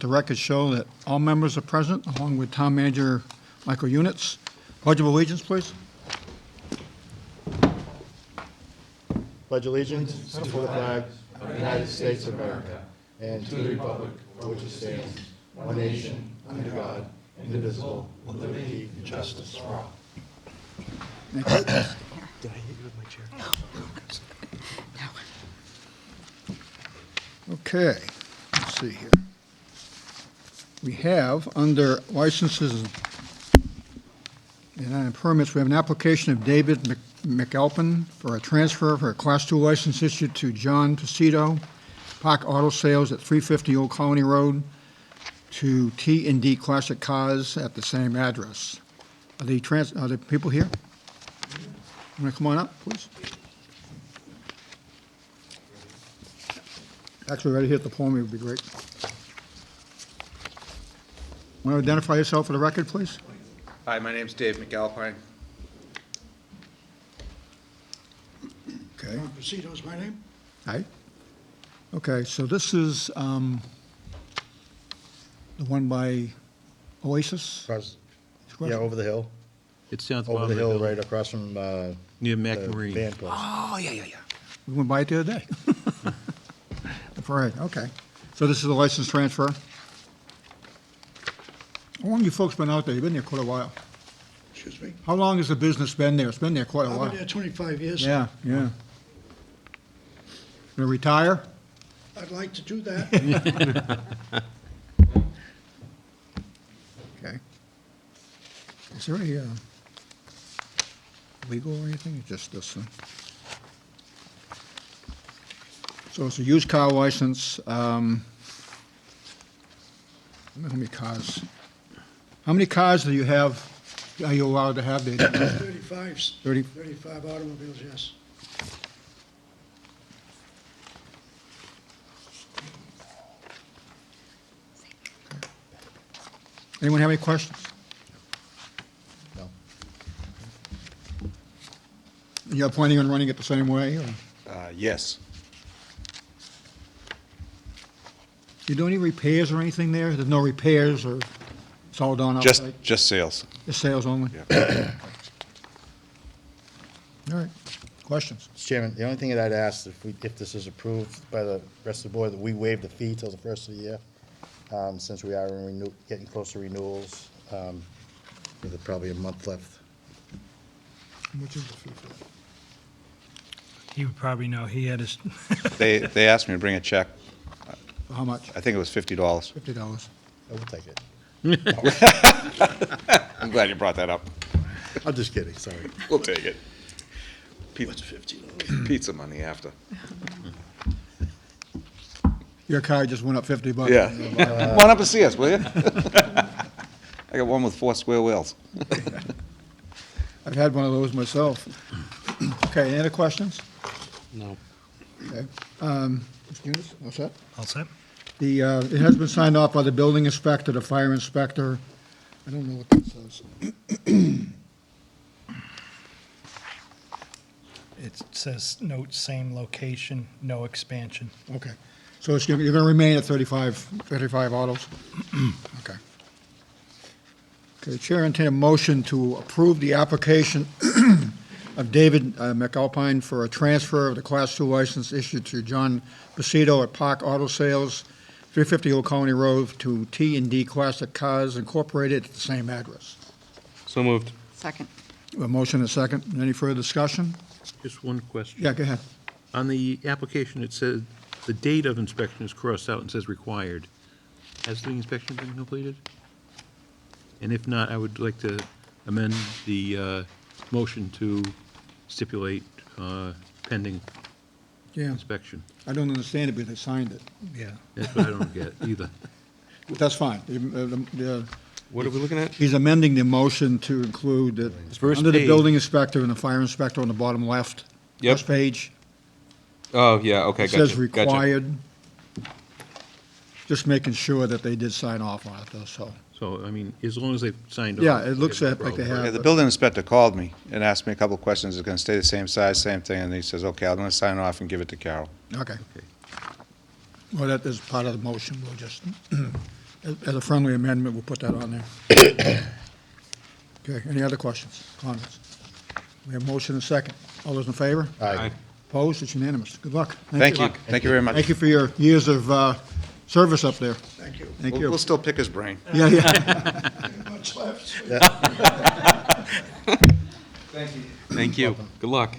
The record show that all members are present, along with Town Manager Michael Units. Pledge of allegiance, please. Pledge allegiance to the flag of the United States of America and to the republic for which it stands, one nation, under God, indivisible, with liberty and justice for all. Did I hit you with my chair? Okay, let's see here. We have, under licenses and permits, we have an application of David McAlpin for a transfer for a Class 2 license issued to John Pacito, Park Auto Sales at 350 Old Colony Road, to T&D Classic Cars at the same address. Are the people here? Want to come on up, please? Actually, right here at the podium would be great. Want to identify yourself for the record, please? Hi, my name's Dave McAlpine. Okay. Pacito's my name. Hi. Okay, so this is the one by Oasis? Yeah, over the hill. It's down at the Over bottom the of hill, right across from near Mac the Marine. band place. Oh, yeah. We went by it the other day. Right, okay. So this is a license transfer? How long you folks been out there? You've been there quite a while. Excuse me. How long has the business been there? It's been there quite a I've while. been there 25 years. Yeah. Gonna retire? I'd like to do that. Okay. Is there a legal or anything, or just this one? So it's a used car license. How many cars? How many cars do you have, are you allowed to have there? 35 30? automobiles, yes. Anyone have any questions? No. You're planning on running it the same way, or? Yes. You do any repairs or anything there? There's no repairs, or it's all done outside? Just sales. Just sales only? Yeah. All right. Questions? Mr. Chairman, the only thing that I'd ask, if this is approved by the rest of the board, that we waive the fee till the first of the year, since we are getting close to renewals, with probably a month left. How much is the fee for that? He would probably know. He had his, They asked me to bring a check. How much? I think it was $50. $50. I will take it. I'm glad you brought that up. I'm just kidding, sorry. We'll take it. What's $50? Pizza money after. Your car just went up $50. Yeah. Come on up and see us, will you? I got one with 4 square wheels. I've had one of those myself. Okay, any other questions? No. Okay. Mr. Yunus, all set? all set? It has been signed off by the building inspector, the fire inspector. I don't know what that says. It says note same location, no expansion. Okay. So you're going to remain at 35 autos? Okay. Okay, Chair, entertain a motion to approve the application of David McAlpine for a transfer of the Class 2 license issued to John Pacito at Park Auto Sales, 350 Old Colony Road, to T&D Classic Cars Incorporated at the same address. So moved. Second. A motion and a second. Any further discussion? Just one question. Yeah, go ahead. On the application, it says the date of inspection is crossed out and says required. Has the inspection been completed? And if not, I would like to amend the motion to stipulate pending Yeah, inspection. I don't understand it, but they signed it. Yeah. That's what I don't get either. That's fine. What are we looking at? He's amending the motion to include that First under the page. building inspector and the fire inspector on the bottom left. Yep. First page. Oh, yeah, okay, It gotcha. says required. Just making sure that they did sign off on it, though, so. So, I mean, as long as they've signed off. Yeah, it looks we have like no they problem. have. Yeah, the building inspector called me and asked me a couple of questions. Is it going to stay the same size, same thing? And he says, okay, I'm going to sign off and give it to Carol. Okay. Okay. Well, that is part of the motion. We'll just As a friendly amendment, we'll put that on there. Okay, any other questions, comments? We have motion and second. All those in favor? Aye. Opposed? It's unanimous. Good luck. Thank you. Thank you very much. Thank you for your years of service up there. Thank you. Thank We'll you. still pick his brain. Yeah, yeah. Thank you. Good luck.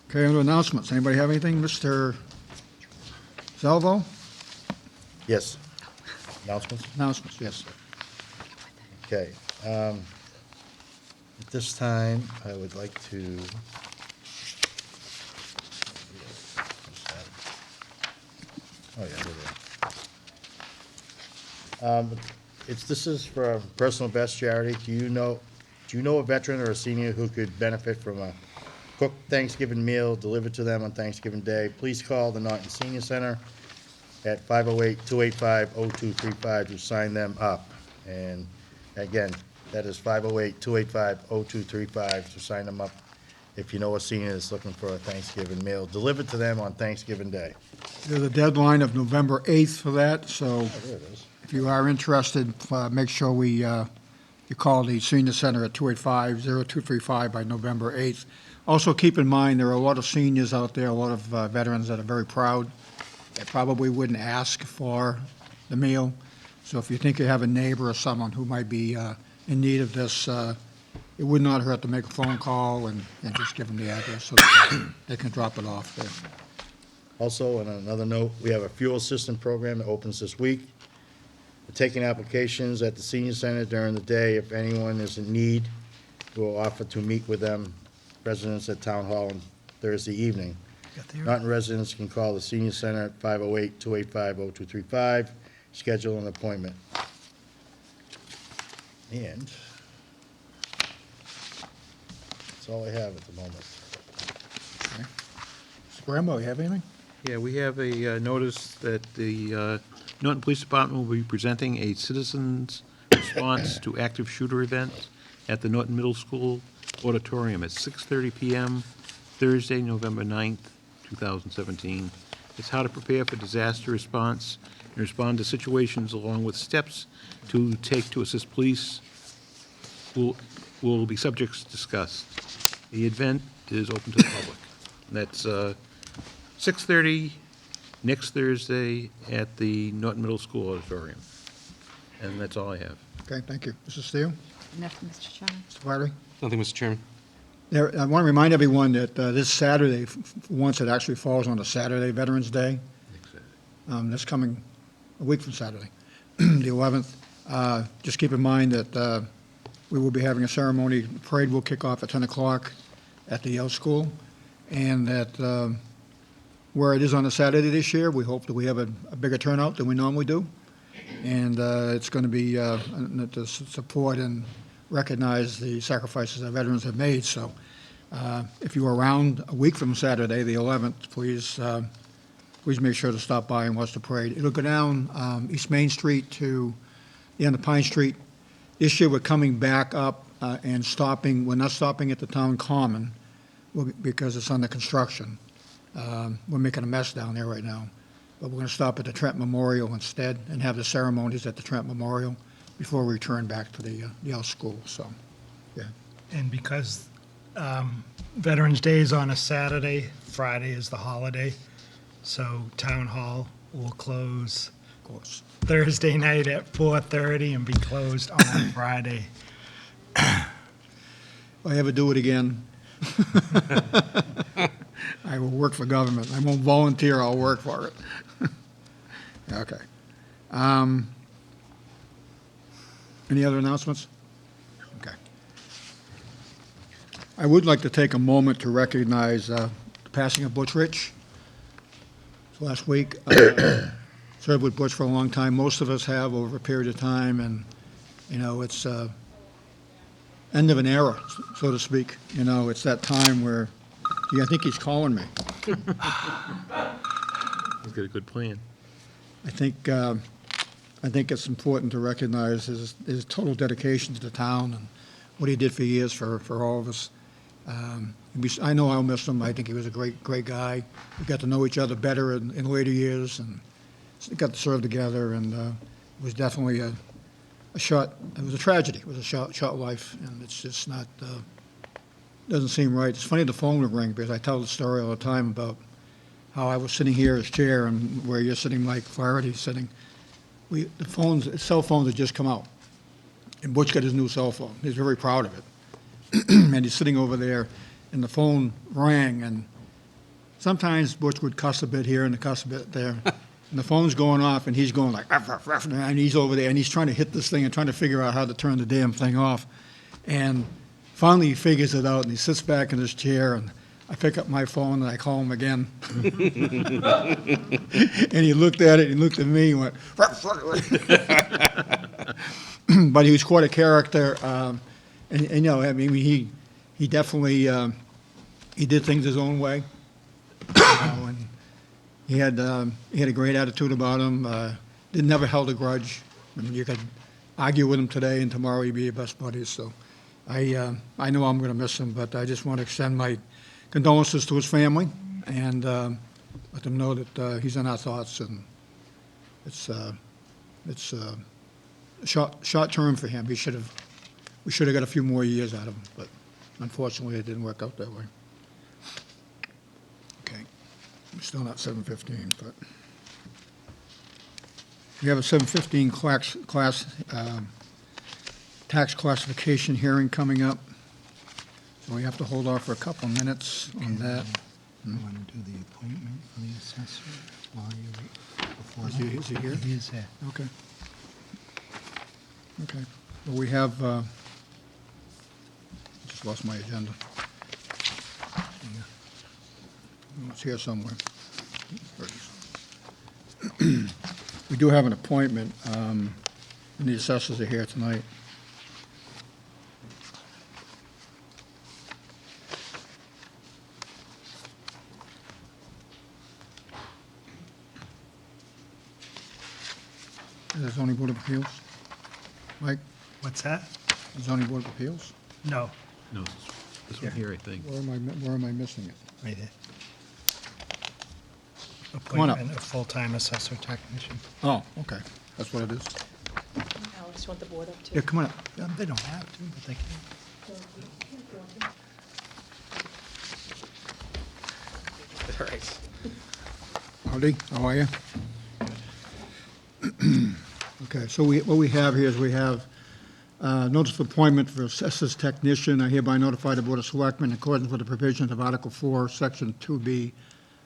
Okay, under announcements. Anybody have anything? Mr. Salvo? Yes. Announcements? Announcements, yes. Okay. At this time, I would like to. Oh, yeah, there they are. This is for a personal best charity. Do you know a veteran or a senior who could benefit from a cooked Thanksgiving meal delivered to them on Thanksgiving Day? Please call the Norton Senior Center at 508-285-0235 to sign them up. And again, that is 508-285-0235 to sign them up if you know a senior that's looking for a Thanksgiving meal delivered to them on Thanksgiving Day. There's a deadline of November 8th for that, so Oh, there it is. if you are interested, make sure you call the senior center at 285-0235 by November 8th. Also, keep in mind, there are a lot of seniors out there, a lot of veterans that are very proud. They probably wouldn't ask for the meal. So if you think you have a neighbor or someone who might be in need of this, it would not hurt to make a phone call and just give them the address so that they can drop it off there. Also, on another note, we have a fuel assistance program that opens this week. We're taking applications at the senior center during the day. If anyone is in need, we'll offer to meet with them, residents at Town Hall on Thursday evening. Norton residents can call the senior center at 508-285-0235, schedule an appointment. And that's all I have at the moment. Mr. Grambo, you have anything? Yeah, we have a notice that the Norton Police Department will be presenting a citizens' response to active shooter event at the Norton Middle School auditorium at 6:30 PM, Thursday, November 9th, 2017. It's how to prepare for disaster response and respond to situations along with steps to take to assist police will be subjects discussed. The event is open to the public. That's 6:30 next Thursday at the Norton Middle School auditorium. And that's all I have. Okay, thank you. Mrs. Steele? Nothing, Mr. Chairman. Mr. Flaherty? Nothing, Mr. Chairman. I want to remind everyone that this Saturday, for once it actually falls on a Saturday, Veterans Day, this coming a week from Saturday, the 11th. Just keep in mind that we will be having a ceremony. The parade will kick off at 10 o'clock at the Yale School, and that where it is on a Saturday this year, we hope that we have a bigger turnout than we normally do. And it's going to be to support and recognize the sacrifices that veterans have made. So if you're around a week from Saturday, the 11th, please make sure to stop by and watch the parade. It'll go down East Main Street to the end of Pine Street. This year, we're coming back up and stopping. We're not stopping at the town common because it's under construction. We're making a mess down there right now. But we're going to stop at the Trent Memorial instead and have the ceremonies at the Trent Memorial before we return back to the Yale School. So, yeah. And because Veterans Day is on a Saturday, Friday is the holiday, so Town Hall will close Of course. Thursday night at 4:30 and be closed on Friday. If I ever do it again, I will work for government. I won't volunteer, I'll work for it. Okay. Any other announcements? Okay. I would like to take a moment to recognize the passing of Butch Rich. Last week, served with Butch for a long time. Most of us have over a period of time, and, you know, it's end of an era, so to speak. You know, it's that time where, I think he's calling me. He's got a good plan. I think it's important to recognize his total dedication to the town and what he did for years for all of us. I know I'll miss him. I think he was a great guy. We got to know each other better in later years, and got to serve together, and it was definitely it was a tragedy. It was a short life, and it's just not, doesn't seem right. It's funny the phone would ring, because I tell the story all the time about how I was sitting here as chair, and where you're sitting, Mike Flaherty's sitting. Cell phones had just come out, and Butch got his new cell phone. He's very proud of it. And he's sitting over there, and the phone rang, and sometimes Butch would cuss a bit here and cuss a bit there. And the phone's going off, and he's going like, ruff, ruff, ruff, and he's over there, and he's trying to hit this thing and trying to figure out how to turn the damn thing off. And finally, he figures it out, and he sits back in his chair, and I pick up my phone, and I call him again. And he looked at it, and he looked at me, and went, ruff, ruff, ruff. But he was quite a character. And, you know, I mean, he definitely, he did things his own way. You know, and he had a great attitude about him. Never held a grudge. I mean, you could argue with him today, and tomorrow you'd be your best buddies. So I know I'm going to miss him, but I just want to extend my condolences to his family, and let them know that he's in our thoughts, and it's a short term for him. We should have got a few more years out of him, but unfortunately, it didn't work out that way. Okay, we're still not 7:15, but we have a 7:15 tax classification hearing coming up, so we have to hold off for a couple minutes on that. You want to do the appointment for the assessor while you wait before Is he- that? is he here? He is here. Okay. Okay. Well, we have, just lost my agenda. It's here somewhere. There it is. We do have an appointment, and the assessors are here tonight. Is the zoning board of appeals? Mike, What's that? zoning board of appeals? No, No, this one here, I think. Where am I missing it? right here. Come on up. Appointment of full-time assessor technician. Oh, okay, that's what it is. Alex, want the board up too? Yeah, come on up. They don't have to, but they can. All right. Howdy, how are you? Okay, so what we have here is we have notice of appointment for assessors technician. I hereby notify the Board of Selectmen, in accordance with the provisions of Article 4, Section 2B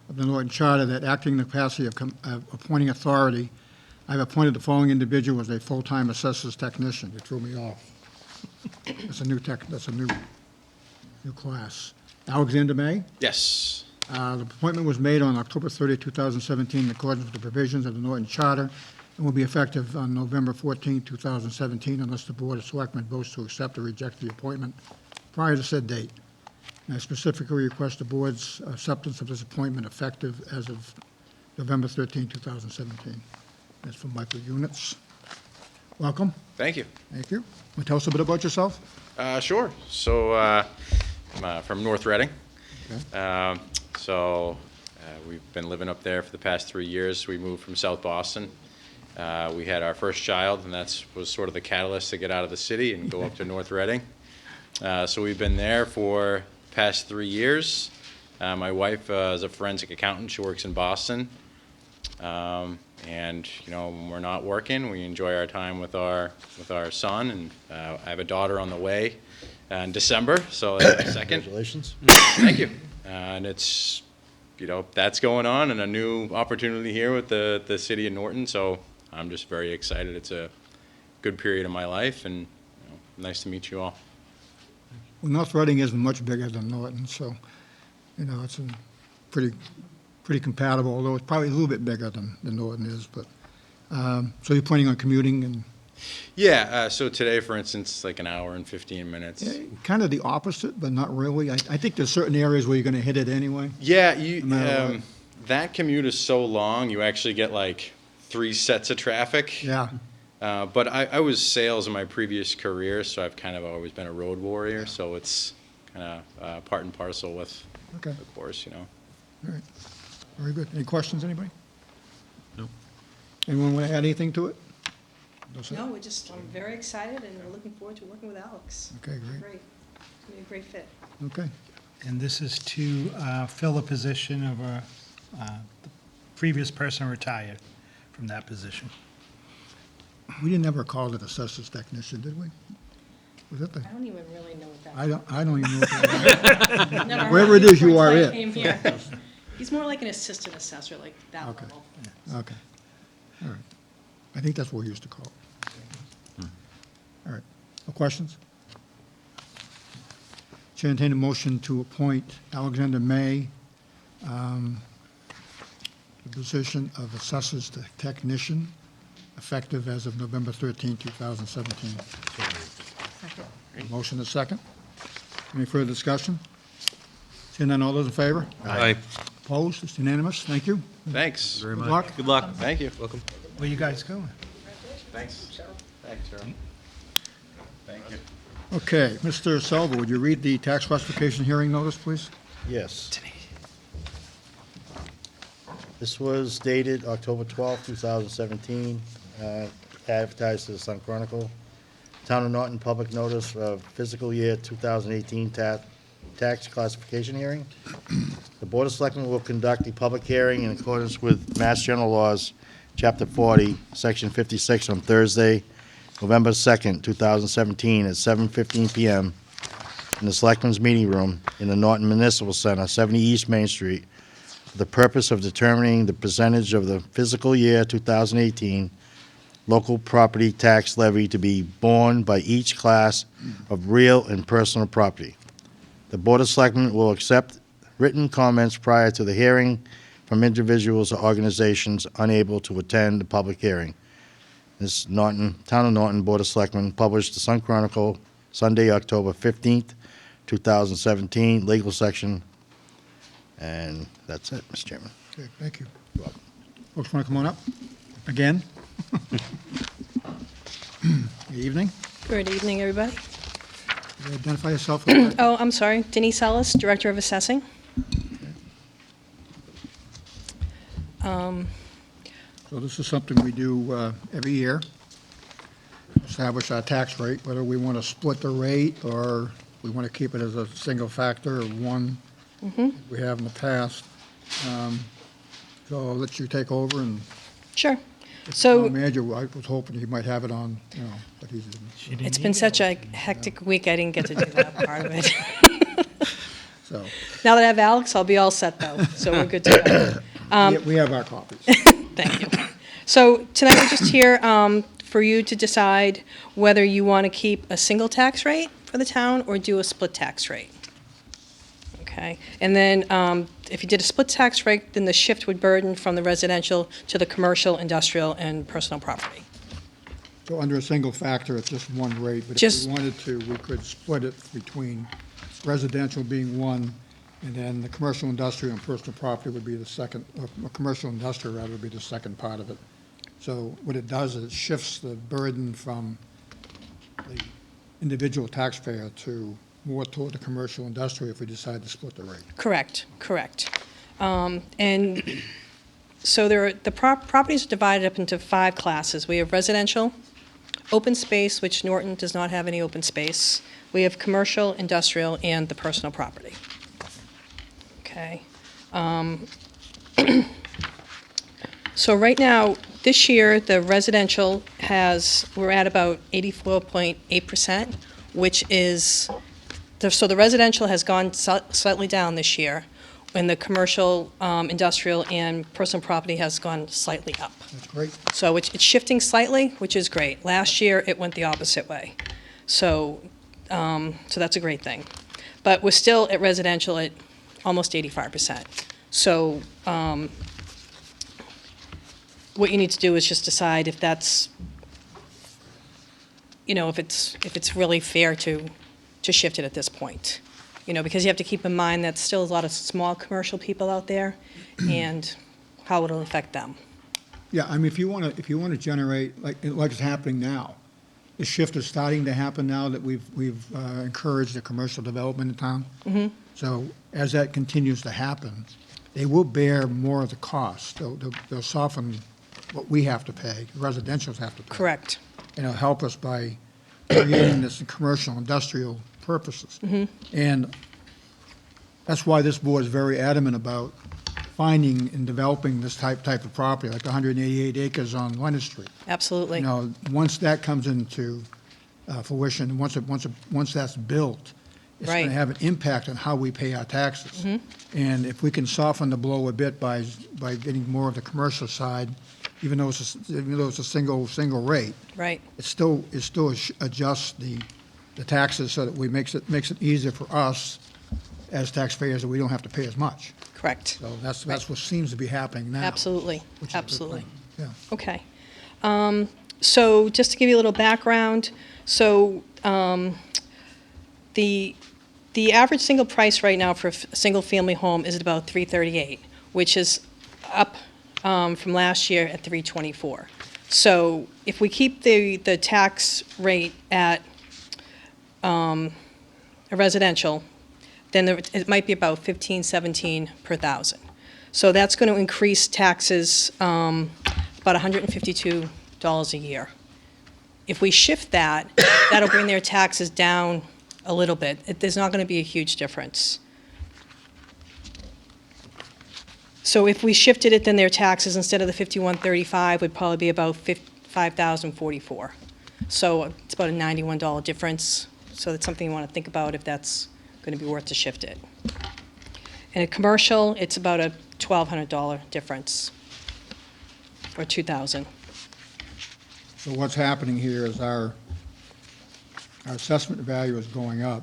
of the Norton Charter, that acting in the capacity of appointing authority, I have appointed the following individual as a full-time assessors technician. You threw me off. That's a new class. Alexander May? Yes. The appointment was made on October 30, 2017, in accordance with the provisions of the Norton Charter, and will be effective on November 14, 2017, unless the Board of Selectmen votes to accept or reject the appointment prior to said date. And I specifically request the Board's acceptance of this appointment effective as of November 13, 2017. That's from Michael Units. Welcome. Thank you. Thank you. Want to tell us a bit about yourself? Sure. So I'm from North Reading. Okay. We've been living up there for the past 3 years. We moved from South Boston. We had our first child, and that was sort of the catalyst to get out of the city and go up to North Reading. So we've been there for the past 3 years. My wife is a forensic accountant. She works in Boston. And you know, when we're not working, we enjoy our time with our son. And I have a daughter on the way in December, so that's my second. Congratulations. Thank you. And it's, you know, that's going on, and a new opportunity here with the city of Norton. So I'm just very excited. It's a good period of my life, and you know, nice to meet you all. Well, North Reading isn't much bigger than Norton, so, you know, it's pretty compatible, although it's probably a little bit bigger than Norton is, but, so you're planning on commuting and? Yeah, so today, for instance, like an hour and 15 minutes. Kind of the opposite, but not really. I think there's certain areas where you're going to hit it anyway. Yeah, No matter what. that commute is so long, you actually get like 3 sets of traffic. Yeah, But I was sales in my previous career, so I've kind of always been a road warrior, so it's kind of part and parcel with Okay, the course, you know. all right. Very good. Any questions, anybody? No. Anyone want to add anything to it? That's it? No, I'm very excited and we're looking forward to working with Alex. Okay, great. Great. It's gonna be a great fit. Okay. And this is to fill a position of the previous person retired from that position. We didn't ever call it assessor's technician, did we? Was it the, I don't even really know what that I don't even know what that is. Never heard Wherever of it is, you before are I it. came here. He's more like an assistant assessor, like that Okay. level. Okay. All right. I think that's what we used to call it. All right. No questions? Chair entertain a motion to appoint Alexander May, the position of assessors technician, effective as of November 13, 2017. Motion is second. Any further discussion? Seeing none, all those in favor? Aye. Opposed? It's unanimous. Thank you. Thanks. Very Good much. luck. Good luck. Thank you. Welcome. Where you guys going? Thanks. Thanks, Cheryl. Thank you. Okay, Mr. Selva, would you read the tax classification hearing notice, please? Yes. This was dated October 12, 2017, advertised to the Sun Chronicle. Town of Norton Public Notice of Fiscal Year 2018 Tax Classification Hearing. The Board of Selectmen will conduct a public hearing in accordance with Mass General Laws, Chapter 40, Section 56, on Thursday, November 2nd, 2017, at 7:15 PM in the Selectmen's Meeting Room in the Norton Municipal Center, 70 East Main Street, for the purpose of determining the percentage of the fiscal year 2018 local property tax levy to be borne by each class of real and personal property. The Board of Selectmen will accept written comments prior to the hearing from individuals or organizations unable to attend the public hearing. This Town of Norton Board of Selectmen, published the Sun Chronicle, Sunday, October 15th, 2017, legal section. And that's it, Mr. Chairman. Okay, thank you. Folks want to come on up? Again? Good evening. Good evening, everybody. Could you identify yourself? for the record? Oh, I'm sorry. Denise Ellis, Director of Assessing. So this is something we do every year, establish our tax rate, whether we want to split the rate or we want to keep it as a single factor or one we have in the past. So I'll let you take over, and Sure. the So manager, I was hoping he might have it on, but he didn't. She didn't it's been email such a it to me, hectic week, I didn't get to do that part of it. So Now that I have Alex, I'll be all set, though, so we're good to go. we have our copies. Thank you. So tonight, we're just here for you to decide whether you want to keep a single tax rate for the town or do a split tax rate. Okay? And then if you did a split tax rate, then the shift would burden from the residential to the commercial, industrial, and personal property. So under a single factor, it's just one rate, but if Just- we wanted to, we could split it between residential being one, and then the commercial, industrial, and personal property would be the second, or commercial industrial rather would be the second part of it. So what it does is it shifts the burden from the individual taxpayer to more toward the commercial industrial if we decide to split the rate. Correct, correct. And so the properties are divided up into 5 classes. We have residential, open space, which Norton does not have any open space. We have commercial, industrial, and the personal property. Okay. So right now, this year, the residential we're at about 84.8%, which is, so the residential has gone slightly down this year, and the commercial, industrial, and personal property has gone slightly up. That's great. So it's shifting slightly, which is great. Last year, it went the opposite way. So that's a great thing. But we're still at residential at almost 85%. So what you need to do is just decide if that's, if it's really fair to shift it at this point. Because you have to keep in mind that still a lot of small commercial people out there and how it'll affect them. Yeah, I mean, if you want to generate, like it's happening now, the shift is starting to happen now that we've encouraged the commercial development in town. So as that continues to happen, they will bear more of the cost. They'll soften what we have to pay, residentials have to pay. Correct. And it'll help us by creating this in commercial, industrial purposes. And that's why this board is very adamant about finding and developing this type of property, like 188 acres on Leonard Street. Absolutely. You know, once that comes into fruition, once that's built, it's going Right. to have an impact on how we pay our taxes. And if we can soften the blow a bit by getting more of the commercial side, even though it's a single rate, Right. it still adjusts the taxes so that makes it easier for us as taxpayers that we don't have to pay as much. Correct. So that's what seems to be happening now. Absolutely. which is a good Absolutely. thing. Yeah. Okay. So just to give you a little background, so the average single price right now for a single-family home is at about $338,000, which is up from last year at $324,000. So if we keep the tax rate at a residential, then it might be about $15, $17 per thousand. So that's going to increase taxes about $152 a year. If we shift that, that'll bring their taxes down a little bit. There's not going to be a huge difference. So if we shifted it, then their taxes, instead of the $51.35, would probably be about $5,044. So it's about a $91 difference. So that's something you want to think about if that's going to be worth to shift it. In a commercial, it's about a $1,200 difference, or $2,000. So what's happening here is our assessment value is going up,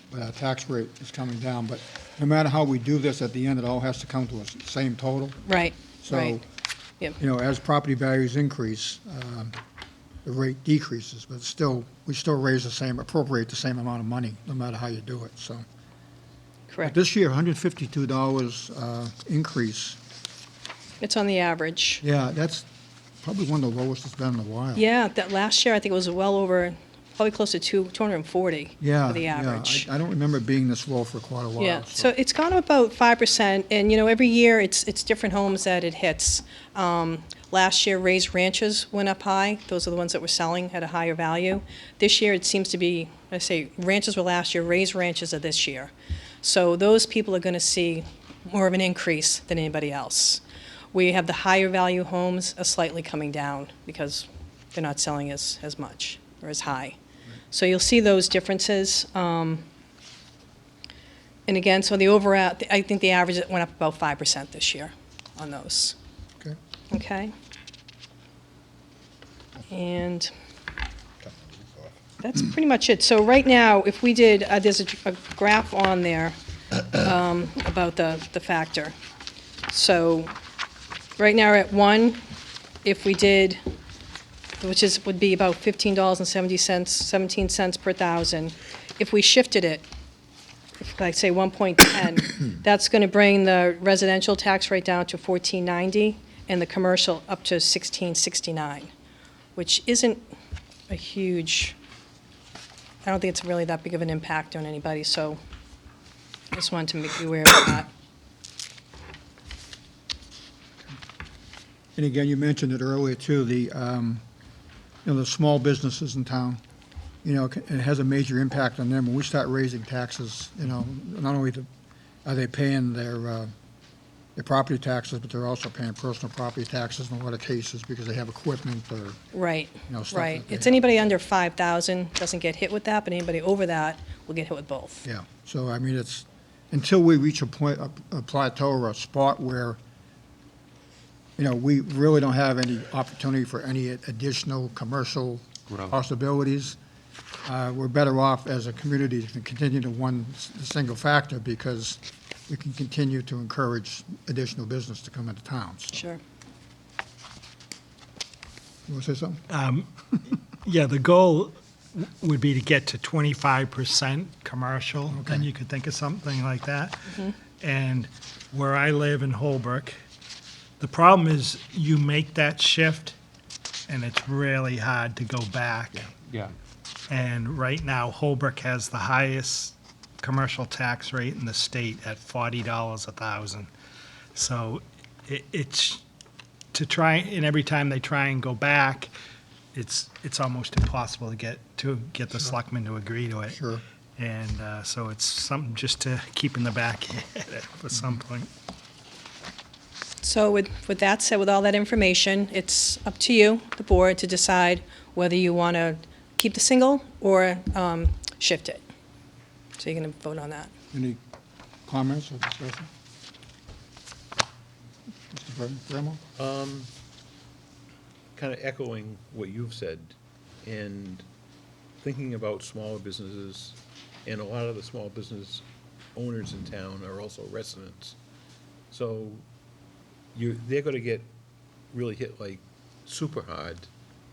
but our tax rate is coming down. But no matter how we do this, at the end, it all has to come to a same total. Right, So, right. Yep. you know, as property values increase, the rate decreases, but still, we still appropriate the same amount of money, no matter how you do it, so. But Correct. this year, $152 increase, It's on the average. yeah, that's probably one of the lowest it's been in a while. Yeah, that last year, I think it was well over, probably close to 240 Yeah, for the yeah. average. I don't remember it being this low for quite a while. Yeah, so it's gone up about 5%, and, you know, every year, it's different homes that it hits. Last year, raised ranches went up high. Those are the ones that were selling at a higher value. This year, it seems to be, I say, ranches were last year, raised ranches are this year. So those people are going to see more of an increase than anybody else. We have the higher value homes are slightly coming down because they're not selling as much or as high. So you'll see those differences. And again, so the overall, I think the average went up about 5% this year on those. Okay. Okay? And that's pretty much it. So right now, if we did, there's a graph on there about the factor. So right now, we're at 1, if we did, which would be about $15.70, 17 cents per thousand. If we shifted it, if I say 1.10, that's going to bring the residential tax rate down to $14.90 and the commercial up to $16.69, which isn't a huge, I don't think it's really that big of an impact on anybody, so I just wanted to make you aware of that. And again, you mentioned it earlier too, the small businesses in town, you know, it has a major impact on them. When we start raising taxes, you know, not only are they paying their property taxes, but they're also paying personal property taxes in a lot of cases because they have equipment or, Right, you know, stuff right. that they It's have. anybody under 5,000 doesn't get hit with that, but anybody over that will get hit with both. Yeah, so I mean, it's, until we reach a point, a plateau or a spot where, you know, we really don't have any opportunity for any additional commercial Growth. possibilities, we're better off as a community to continue to the single factor because we can continue to encourage additional business to come into town. So, Sure. you want to say something? Yeah, the goal would be to get to 25% commercial, then Okay. you could think of something like that. And where I live in Holbrook, the problem is you make that shift, and it's really hard to go back. Yeah. And right now, Holbrook has the highest commercial tax rate in the state at $40 a thousand. So it's, to try, and every time they try and go back, it's almost impossible to get the selectmen to agree to it. Sure. And so it's something just to keep in the back for some point. So with that said, with all that information, it's up to you, the board, to decide whether you want to keep the single or shift it. So you're going to vote on that. Any comments or discussion? Mr. Bramwell? Kind of echoing what you've said, and thinking about smaller businesses, and a lot of the small business owners in town are also residents. So they're gonna get really hit like super hard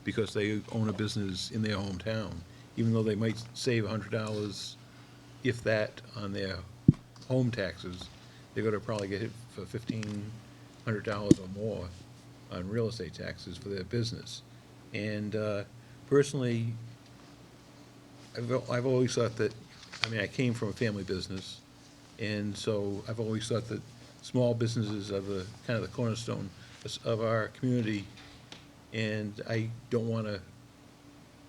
because they own a business in their hometown, even though they might save $100, if that, on their home taxes, they're gonna probably get hit for $1,500 or more on real estate taxes for their business. And personally, I've always thought that, I mean, I came from a family business, and so I've always thought that small businesses are the, kind of the cornerstone of our community, and I don't want to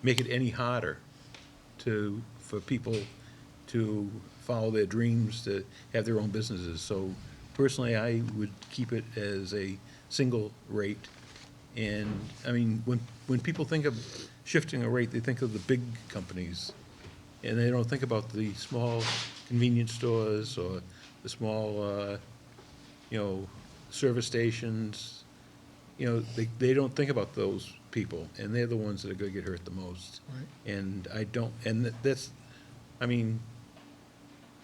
make it any harder for people to follow their dreams, to have their own businesses. So personally, I would keep it as a single rate. And, I mean, when people think of shifting a rate, they think of the big companies, and they don't think about the small convenience stores or the small, service stations. They don't think about those people, and they're the ones that are gonna get hurt the most. Right. And I don't, and that's, I mean,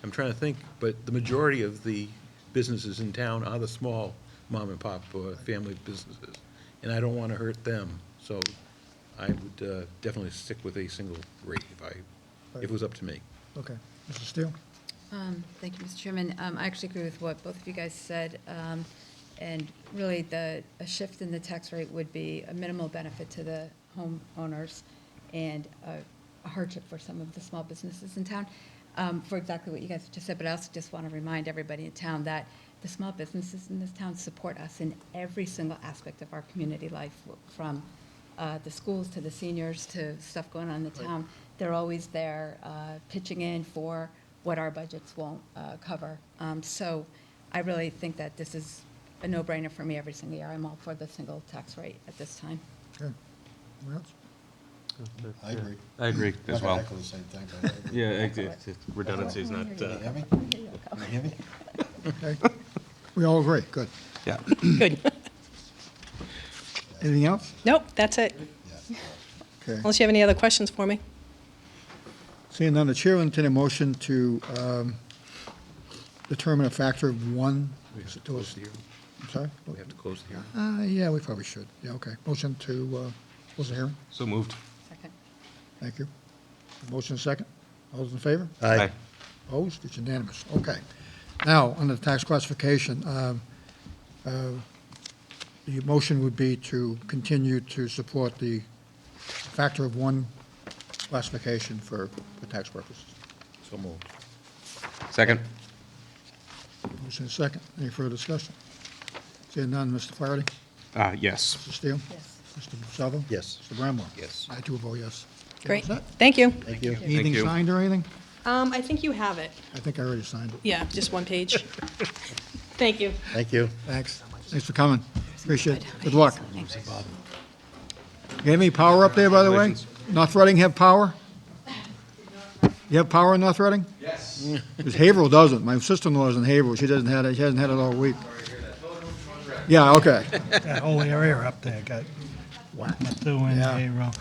I'm trying to think, but the majority of the businesses in town are the small mom and pop or family businesses, and I don't want to hurt them. So I would definitely stick with a single rate if it was up to me. Okay. Mr. Steele? Thank you, Mr. Chairman. I actually agree with what both of you guys said. And really, a shift in the tax rate would be a minimal benefit to the homeowners and a hardship for some of the small businesses in town, for exactly what you guys just said. But I also just want to remind everybody in town that the small businesses in this town support us in every single aspect of our community life, from the schools to the seniors to stuff going on in the town. They're always there pitching in for what our budgets won't cover. So I really think that this is a no-brainer for me every single year. I'm all for the single tax rate at this time. Okay. Anyone else? I agree. I agree as well. Not gonna echo the same thing, but I agree. Yeah, redundancy is not, Can you hear me? Can you hear me? Okay. We all agree. Good. yeah. Good. Anything else? Nope, that's it. Yeah. Okay. Unless you have any other questions for me. Seeing none, the chair will entertain a motion to determine a factor of one. We have to close the hearing. I'm sorry? We have to close the hearing. Yeah, we probably should. Yeah, okay. Motion to close the hearing. So moved. Second. Thank you. Motion second. All those in favor? Aye. Opposed? It's unanimous. Okay. Now, under the tax classification, the motion would be to continue to support the factor of one classification for tax purposes. So moved. Second. Motion is second. Any further discussion? Seeing none, Mr. Flaherty? Yes. Mr. Steele? Yes. Mr. Salvo? Yes. Mr. Bramwell? Yes. I too vote yes. Great. What's that? Thank you. Thank you. Anything you. signed or anything? I think you have it. I think I already signed it. Yeah, just one page. Thank you. Thank you. Thanks. Thanks for coming. Appreciate it. Good luck. You have any power up there, by the way? Congratulations. North Reading have power? You have power in North Reading? Yes. Because Haverhill doesn't. My sister-in-law is in Haverhill. She hasn't had it all week. Yeah, okay. That whole area up there got Methuen, Yeah. Haverhill.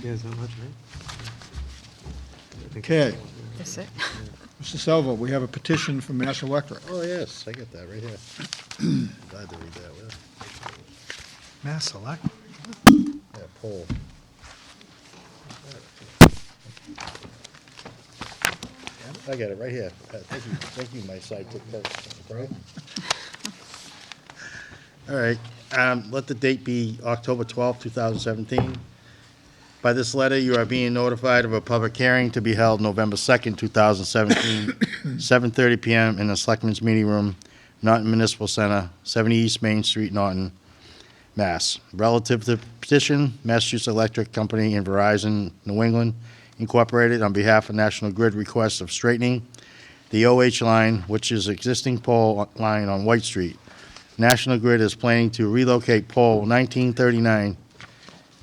Yeah, is that much, right? Okay. That's it. Mr. Salvo, we have a petition from Mass Electric. Oh, yes, I get that right here. Glad to read that, Will. Mass Select. Yeah, poll. I got it right here. Thank you, my sidekick person. All right, let the date be October 12th, 2017. By this letter, you are being notified of a public hearing to be held November 2nd, 2017, 7:30 PM in the Selectmen's Meeting Room, Norton Municipal Center, 70 East Main Street, Norton, Mass. Relative to the petition, Massachusetts Electric Company and Verizon New England Incorporated, on behalf of National Grid, request of straightening the OH line, which is existing pole line on White Street. National Grid is planning to relocate pole 1939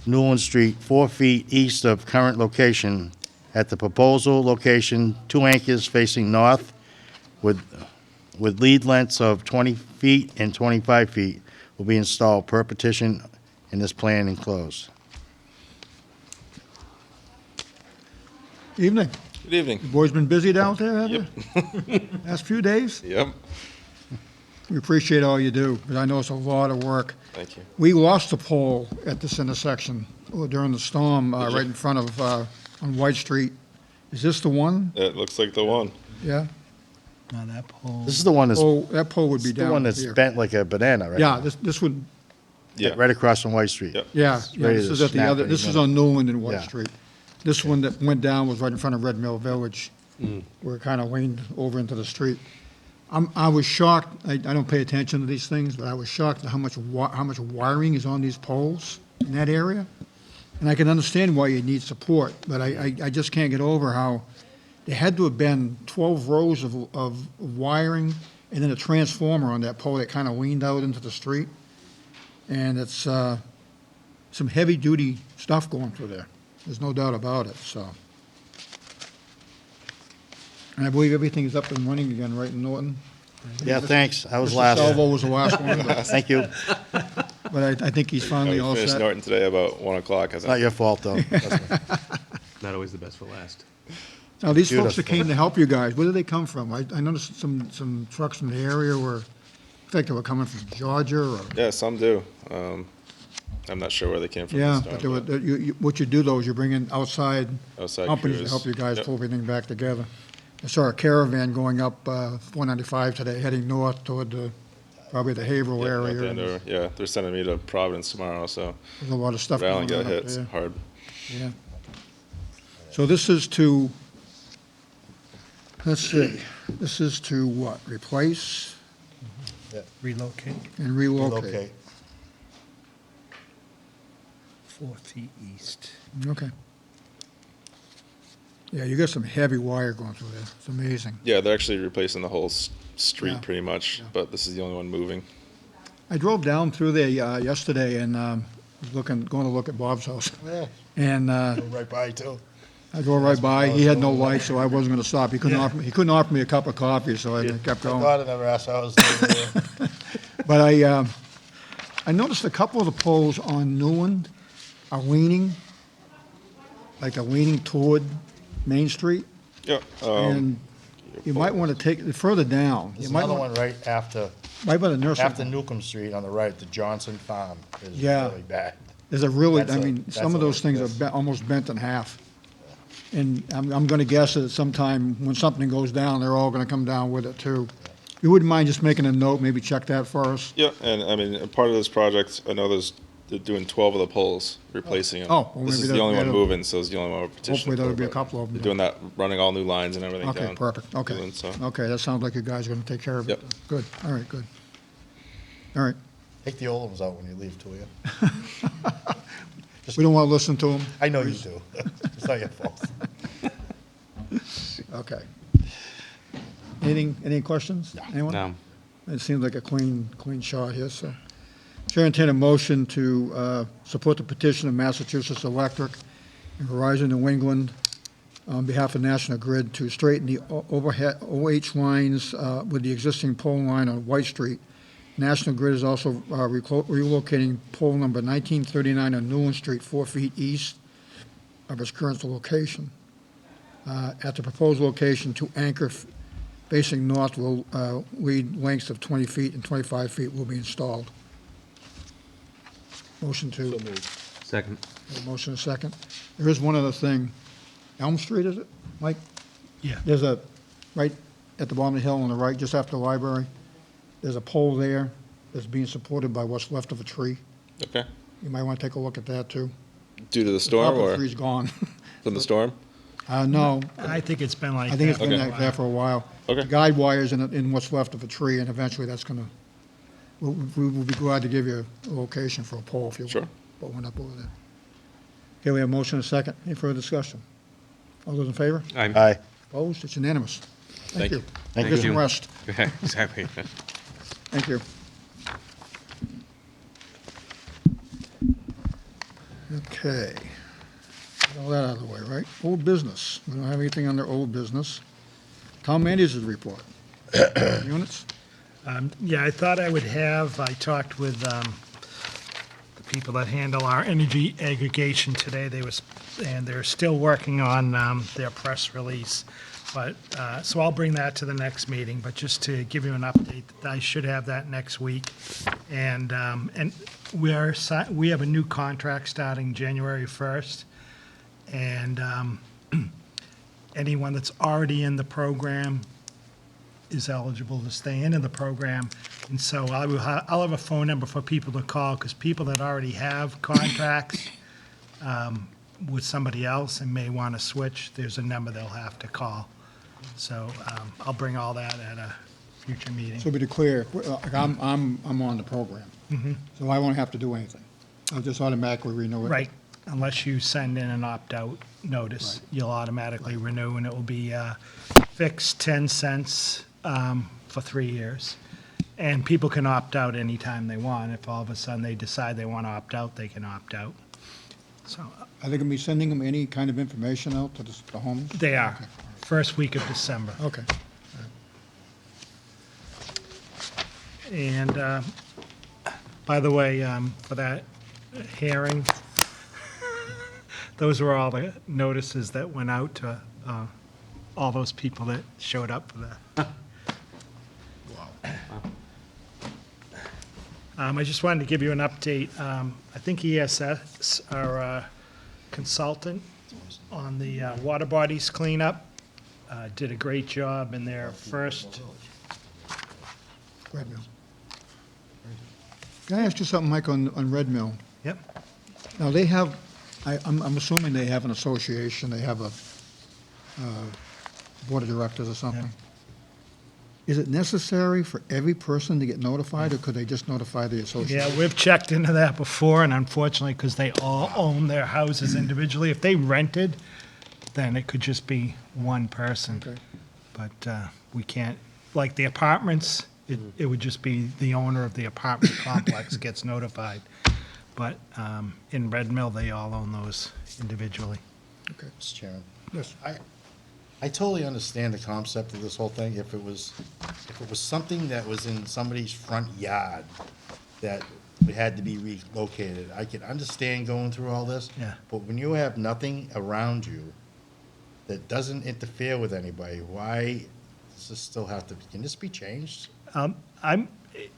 Newland Street 4 feet east of current location at the proposal location, 2 anchors facing north with lead lengths of 20 feet and 25 feet will be installed per petition in this plan enclosed. Evening. Good evening. You boys been busy down there, have you? Last few days? Yep. We appreciate all you do, but I know it's a lot of work. Thank you. We lost a pole at this intersection during the storm, right in front of, on White Street. Is this the one? It looks like the one. Yeah? Now that pole, This is the one that's, Oh, that pole would this be is the down one that's here. bent like a banana, right? Yeah, this would, Yeah. Right across from White Street. Yep. yeah, It's yeah, ready this to is at the snap other, any this is minute. on Newland and White Yeah. Street. This one that went down was right in front of Red Mill Village, where it kind of leaned over into the street. I was shocked, I don't pay attention to these things, but I was shocked at how much wiring is on these poles in that area. And I can understand why you need support, but I just can't get over how there had to have been 12 rows of wiring and then a transformer on that pole that kind of leaned out into the street. And it's some heavy-duty stuff going through there. There's no doubt about it, so. And I believe everything is up and running again, right in Norton? Yeah, thanks. I was Mr. last. Salvo was the last one, but Thank you. I think he's finally We all finished set. Norton today about 1 o'clock, I It's not think. your fault, though. Trust me. Not always the best for last. Now, these folks that Beautiful. came to help you guys, where did they come from? I noticed some trucks in the area were, I think they were coming from Georgia or, Yeah, some do. I'm not sure where they came from. yeah, this but time, they were, what you do though is you bring in outside outside companies to crews. help you guys Yep. pull everything back together. I saw a caravan going up 495 today, heading north toward probably the Haverhill Yeah, area. right there, and they're- yeah, they're sending me to Providence tomorrow, so There's a lot of stuff Rhode going Island on got up hit there. hard. Yeah. So this is to, let's see, this is to what, replace Relocate and relocate? Relocate. 4 feet east. Okay. Yeah, you got some heavy wire going through there. It's amazing. Yeah, they're actually replacing the whole street Yeah. pretty much, but this is the only one moving. I drove down through there yesterday and was going to look at Bob's house. Yeah, And right by, too. I drove right by. He had no light, so I wasn't going to stop. He couldn't offer me a cup of coffee, so I kept going. God, I never asked how I was doing there. But I noticed a couple of the poles on Newland are leaning, like they're leaning toward Main Street. Yeah, And you might want to take it further down. There's You might another want, one right after right by the nursing After home. Newcomb Street on the right, the Johnson Farm is Yeah. really bad. There's a really, That's I a- mean, that's some of a those things are weakness. almost bent in half. And I'm going to guess that sometime when something goes down, they're all going to come down with it too. You wouldn't mind just making a note, maybe check that for us? yeah, and I mean, part of this project, I know they're doing 12 of the poles, replacing them. Oh, well, This maybe is that- the only one that'll- moving, so it's the only one we're petitioning Hopefully there'll for, be a but couple of them. They're doing that, running all new lines and everything down. Okay, perfect, okay. Newland, so. Okay, that sounds like you guys are going to take care of it. Yep. Good, all right, good. All right, Take the old ones out when you leave, too, yeah? we don't want to listen to them? I know you do. It's not your fault. Okay. Any questions? Anyone? No. It seems like a clean shot here, so. Chair entertain a motion to support the petition of Massachusetts Electric and Verizon New England on behalf of National Grid to straighten the overhead OH lines with the existing pole line on White Street. National Grid is also relocating pole number 1939 on Newland Street 4 feet east of its current location. At the proposed location, two anchor facing north will lead lengths of 20 feet and 25 feet will be installed. Motion to, Second. motion and second. There is one other thing. Elm Street, is it, Mike? Yeah. There's a, right at the bottom of the hill on the right, just after the library, there's a pole there that's being supported by what's left of a tree. Okay, You might want to take a look at that, too. Due to the The storm top of or three's gone. from the storm? No, I think it's been like I think it's that. been Okay. like that for a while. Okay. The guide wires in what's left of a tree, and eventually that's gonna, we will be glad to give you a location for a pole if you Sure. want. Put one up over there. Okay, we have a motion and a second. Any further discussion? All those in favor? Aye. Opposed? It's unanimous. Thank you. Thank Get some you. rest. Exactly. Thank you. Okay. Got all that out of the way, right? Old business. We don't have anything under old business. Town manager's report. Units? Yeah, I thought I would have, I talked with the people that handle our energy aggregation today. And they're still working on their press release. But, so I'll bring that to the next meeting, but just to give you an update, I should have that next week. And we have a new contract starting January 1st. And anyone that's already in the program is eligible to stay in the program. And so I'll have a phone number for people to call, because people that already have contracts with somebody else and may want to switch, there's a number they'll have to call. So I'll bring all that at a future meeting. So to be clear, like I'm on the program. So I won't have to do anything. I'll just automatically renew it. Right, unless you send in an opt-out notice, you'll automatically renew, and it will be fixed 10 cents for 3 years. And people can opt out anytime they want. If all of a sudden they decide they want to opt out, they can opt out. So Are they gonna be sending them any kind of information out to the homes? they are, first week of December. Okay. And by the way, for that hearing, those were all the notices that went out to all those people that showed up for that. I just wanted to give you an update. I think ESS, our consultant on the water bodies cleanup, did a great job in their first. Red Mill. Can I ask you something, Mike, on Red Mill? Yep. Now, they have, I'm assuming they have an association, they have a board of directors or something. Is it necessary for every person to get notified, or could they just notify the association? Yeah, we've checked into that before, and unfortunately, because they all own their houses individually, if they rented, then it could just be one person. Okay. But we can't, like the apartments, it would just be the owner of the apartment complex gets notified. But in Red Mill, they all own those individually. Okay. Mr. Chairman. Yes. I totally understand the concept of this whole thing. If it was something that was in somebody's front yard that had to be relocated, I could understand going through all this. Yeah. But when you have nothing around you that doesn't interfere with anybody, why does this still have to, can this be changed?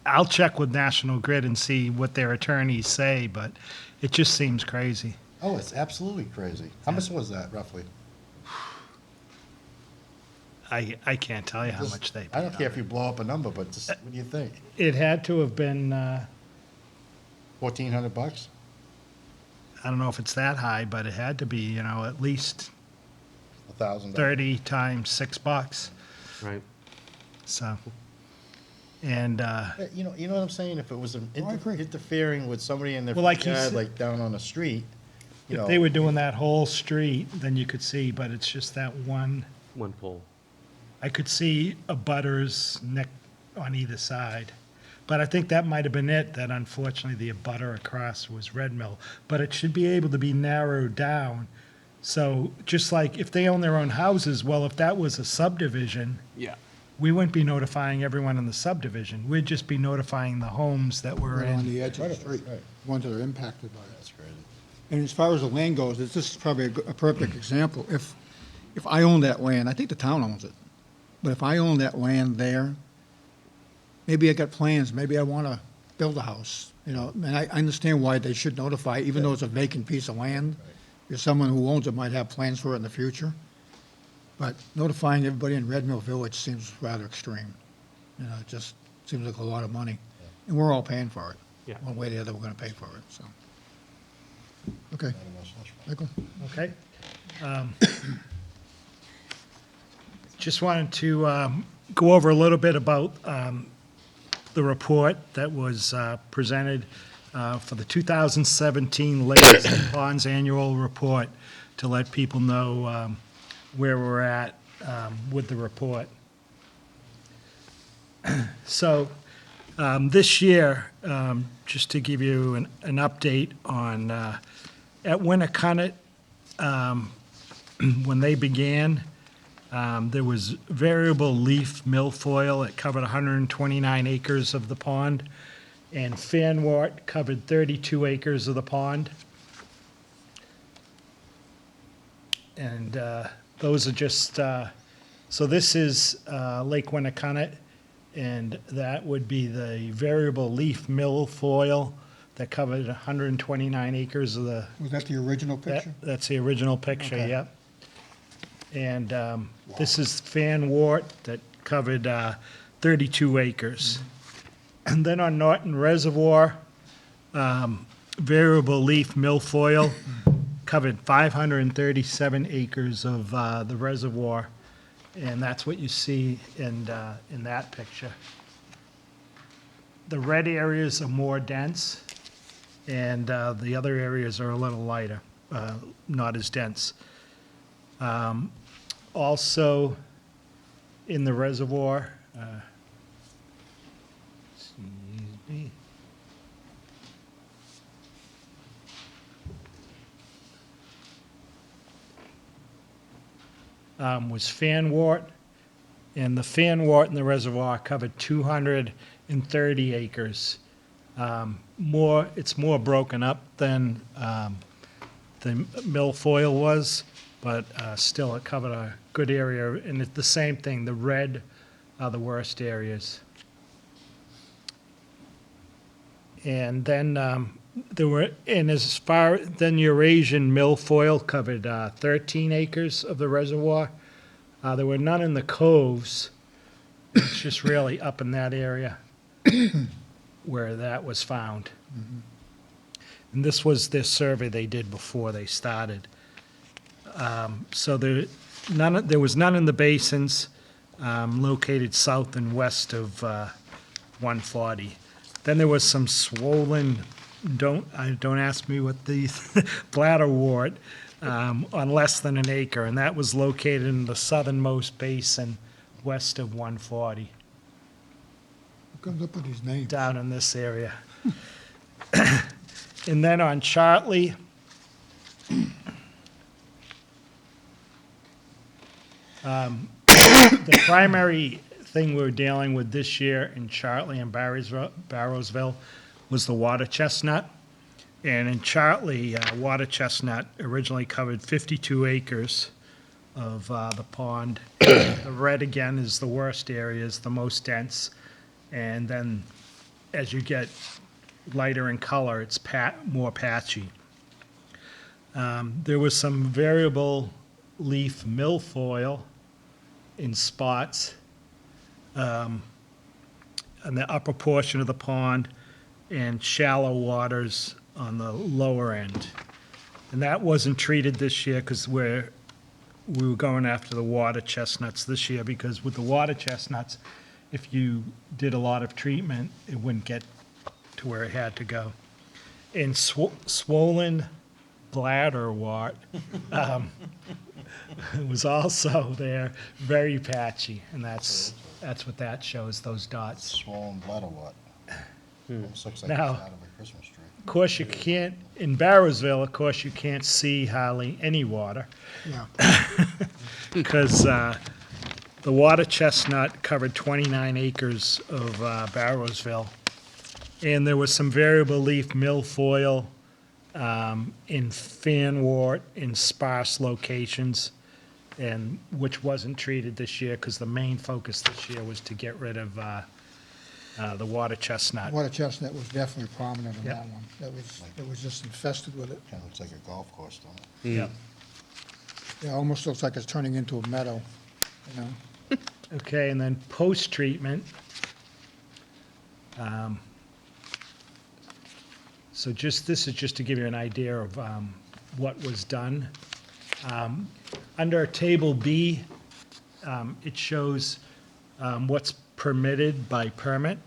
I'll check with National Grid and see what their attorneys say, but it just seems crazy. Oh, it's absolutely crazy. How much was that roughly? I can't tell you how much they paid. I don't care on if you blow up a number, but just, what do you think? it. It had to have been, $1,400? I don't know if it's that high, but it had to be, at least $1,000? 30 times $6. Right. So, and, You know what I'm saying? If it was I agree. interfering with somebody in their Well, like front he yard, said- like down on the street, you if know. they were doing that whole street, then you could see, but it's just that one. One pole. I could see a butter's neck on either side. But I think that might have been it, that unfortunately the abutter across was Red Mill. But it should be able to be narrowed down. So just like if they own their own houses, well, if that was a subdivision, Yeah. we wouldn't be notifying everyone in the subdivision. We'd just be notifying the homes that were Right on in. the edge of the Right, street, right. ones that are impacted by it. That's crazy. And as far as the land goes, this is probably a perfect example. If I own that land, I think the town owns it, but if I own that land there, maybe I got plans, maybe I want to build a house, and I understand why they should notify, even though it's a vacant piece of land. If someone who owns it might have plans for it in the future. But notifying everybody in Red Mill Village seems rather extreme. It just seems like a lot of money. And we're all paying for it. Yeah. One way or the other, we're going to pay for it, so. Okay. Michael? Okay. Just wanted to go over a little bit about the report that was presented for the 2017 Lakes and Ponds Annual Report, to let people know where we're at with the report. So this year, just to give you an update on, at Winnicott, when they began, there was variable leaf milfoil. It covered 129 acres of the pond, and fanwort covered 32 acres of the pond. And those are just, so this is Lake Winnicott, and that would be the variable leaf milfoil that covered 129 acres of the. Was that the original picture? That's the original picture, Okay. yep. And this is fanwort that covered 32 acres. And then on Norton Reservoir, variable leaf milfoil covered 537 acres of the reservoir, and that's what you see in that picture. The red areas are more dense, and the other areas are a little lighter, not as dense. Also, in the reservoir, excuse me. Was fanwort, and the fanwort in the reservoir covered 230 acres. It's more broken up than the milfoil was, but still it covered a good area, and it's the same thing, the red are the worst areas. And then then Eurasian milfoil covered 13 acres of the reservoir. There were none in the coves. It's just really up in that area where that was found. And this was their survey they did before they started. So there was none in the basins located south and west of 140. Then there was some swollen, don't ask me what the bladderwort, on less than an acre, and that was located in the southernmost basin west of 140, Who comes up with these names? down in this area. And then on Chartley, the primary thing we were dealing with this year in Chartley and Barrowsville was the water chestnut. And in Chartley, water chestnut originally covered 52 acres of the pond. The red, again, is the worst area, is the most dense. And then as you get lighter in color, it's more patchy. There was some variable leaf milfoil in spots on the upper portion of the pond, and shallow waters on the lower end. And that wasn't treated this year because we were going after the water chestnuts this year, because with the water chestnuts, if you did a lot of treatment, it wouldn't get to where it had to go. And swollen bladderwort was also there, very patchy, and that's what that shows, those dots. Swollen bladder what? Almost looks like Now- it's out of a Christmas tree. Of course, you can't, in Barrowsville, of course, you can't see hardly any water, Yeah. because the water chestnut covered 29 acres of Barrowsville. And there was some variable leaf milfoil in fanwort in sparse locations, and which wasn't treated this year because the main focus this year was to get rid of the water chestnut. Water chestnut was definitely prominent in Yep. that one. It was just infested with it. Kind of looks like a golf course, don't it? Yep. It almost looks like it's turning into a meadow, you know? Okay, and then post-treatment. So this is just to give you an idea of what was done. Under Table B, it shows what's permitted by permit.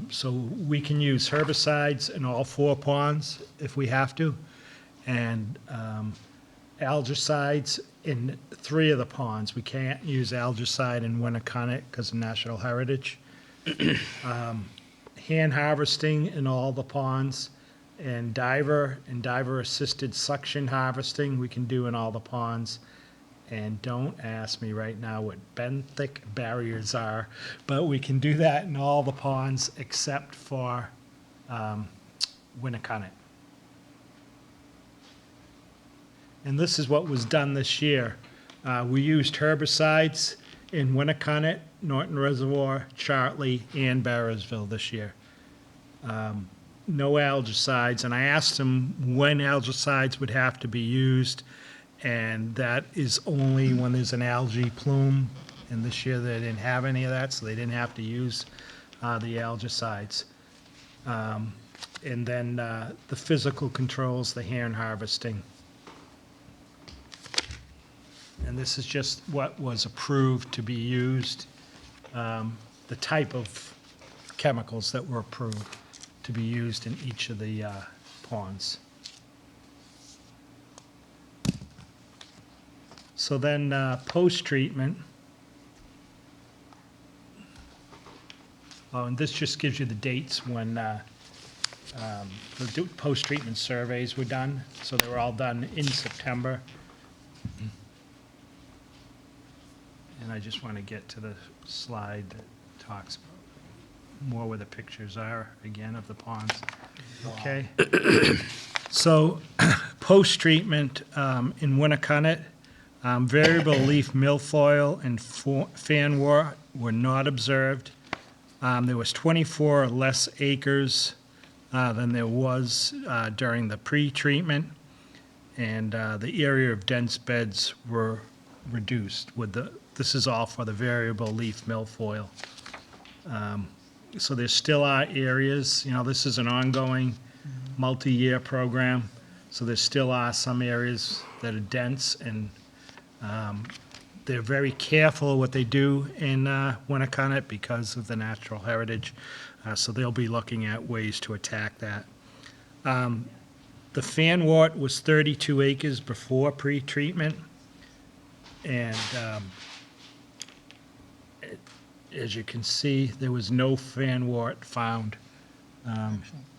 So we can use herbicides in all 4 ponds if we have to, and algicides in 3 of the ponds. We can't use algicide in Winnicott because of National Heritage. Hand harvesting in all the ponds, and diver-assisted suction harvesting we can do in all the ponds. And don't ask me right now what benthic barriers are, but we can do that in all the ponds except for Winnicott. And this is what was done this year. We used herbicides in Winnicott, Norton Reservoir, Chartley, and Barrows-ville this year. No algicides, and I asked them when algicides would have to be used, and that is only when there's an algae plume. And this year they didn't have any of that, so they didn't have to use the algicides. And then the physical controls, the hand harvesting. And this is just what was approved to be used, the type of chemicals that were approved to be used in each of the ponds. So then post-treatment, and this just gives you the dates when the post-treatment surveys were done. So they were all done in September. And I just want to get to the slide that talks about more where the pictures are, again, of the ponds. Okay. So post-treatment in Winnicott, variable leaf milfoil and fanwort were not observed. There was 24 less acres than there was during the pre-treatment, and the area of dense beds were reduced with this is all for the variable leaf milfoil. So there still are areas, this is an ongoing multi-year program, so there still are some areas that are dense, and they're very careful what they do in Winnicott because of the natural heritage, so they'll be looking at ways to attack that. The fanwort was 32 acres before pre-treatment, and as you can see, there was no fanwort found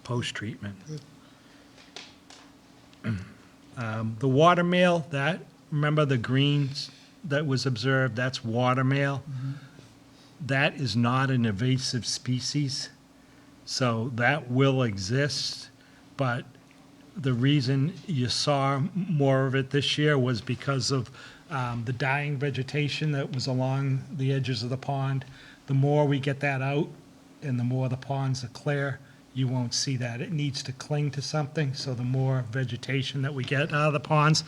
post-treatment. The watermail, remember the greens that was observed, that's watermail. That is not an invasive species, so that will exist, but the reason you saw more of it this year was because of the dying vegetation that was along the edges of the pond. The more we get that out and the more the ponds are clear, you won't see that. It needs to cling to something, so the more vegetation that we get out of the ponds,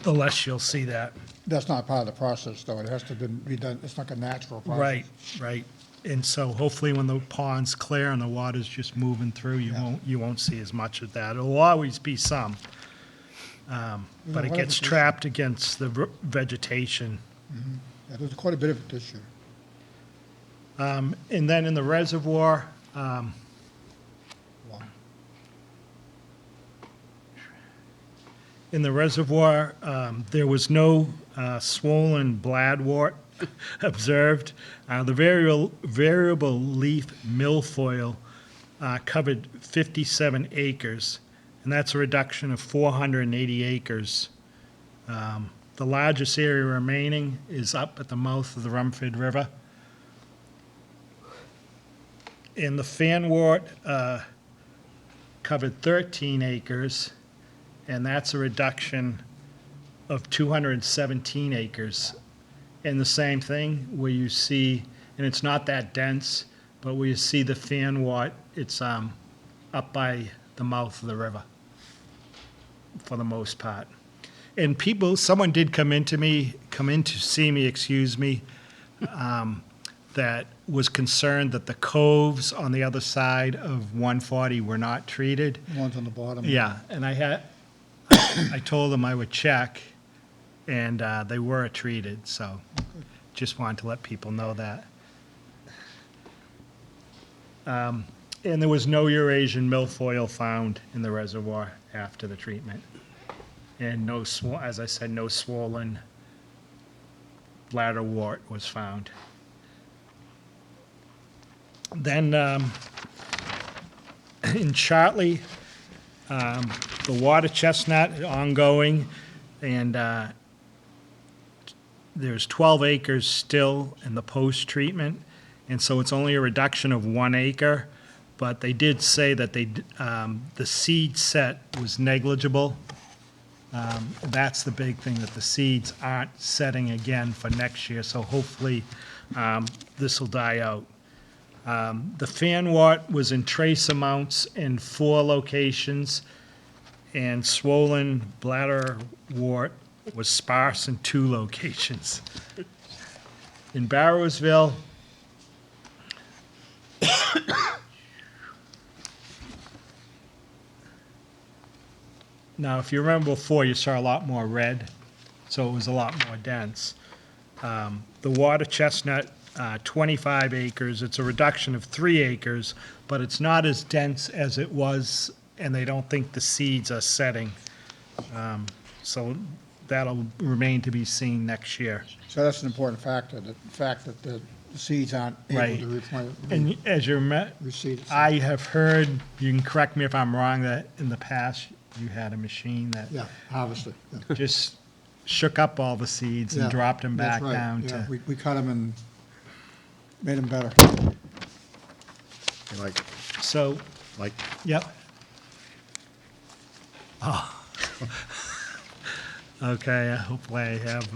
the less you'll see that. That's not part of the process, though. It has to be done, it's like a natural process. Right, right. And so hopefully when the pond's clear and the water's just moving through, you won't see as much of that. It'll always be some. But it gets trapped against the vegetation. Yeah, there's quite a bit of it this year. And then in the reservoir, Wow. there was no swollen bladwort observed. The variable leaf milfoil covered 57 acres, and that's a reduction of 480 acres. The largest area remaining is up at the mouth of the Rumford River. And the fanwort covered 13 acres, and that's a reduction of 217 acres. And the same thing where you see, and it's not that dense, but where you see the fanwort, it's up by the mouth of the river for the most part. And someone did come in to see me, that was concerned that the coves on the other side of 140 were not treated. The ones on the bottom. Yeah, and I told them I would check, and they were treated, so just wanted to let people know that. And there was no Eurasian milfoil found in the reservoir after the treatment. And no, as I said, no swollen bladder wart was found. Then in Chartley, the water chestnut ongoing, and there's 12 acres still in the post-treatment, and so it's only a reduction of 1 acre, but they did say that the seed set was negligible. That's the big thing, that the seeds aren't setting again for next year, so hopefully this will die out. The fan wart was in trace amounts in 4 locations, and swollen bladder wart was sparse in 2 locations. In Barrowsville, now, if you remember before, you saw a lot more red, so it was a lot more dense. The water chestnut, 25 acres, it's a reduction of 3 acres, but it's not as dense as it was, and they don't think the seeds are setting. So that'll remain to be seen next year. So that's an important factor, the fact that the seeds aren't able Right. to reseed. And as you I have heard, you can correct me if I'm wrong, that in the past, you had a machine that Yeah, harvested. Yeah. just shook up all the seeds Yeah, and dropped them that's back right. down Yeah, to, we cut them and made them better. Like, so, like, yep. Oh. Okay, hopefully I have,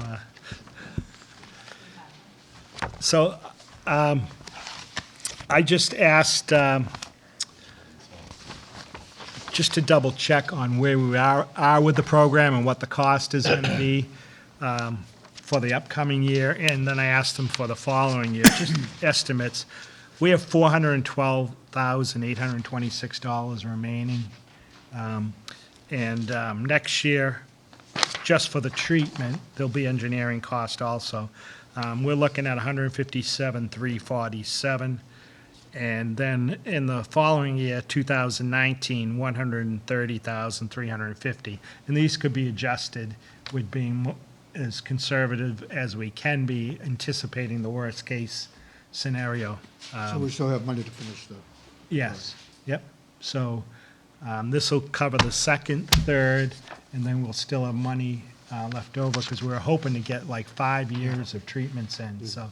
so, I just asked, just to double check on where we are with the program and what the cost is gonna be, for the upcoming year, and then I asked them for the following year, just estimates. We have $412,826 remaining. And next year, just for the treatment, there'll be engineering cost also. We're looking at $157,347. And then in the following year, 2019, $130,350. And these could be adjusted with being as conservative as we can be, anticipating the worst-case scenario. So we still have money to finish the. Yes, yep. So this will cover the second, third, and then we'll still have money left over, because we're hoping to get like 5 years of treatments in. So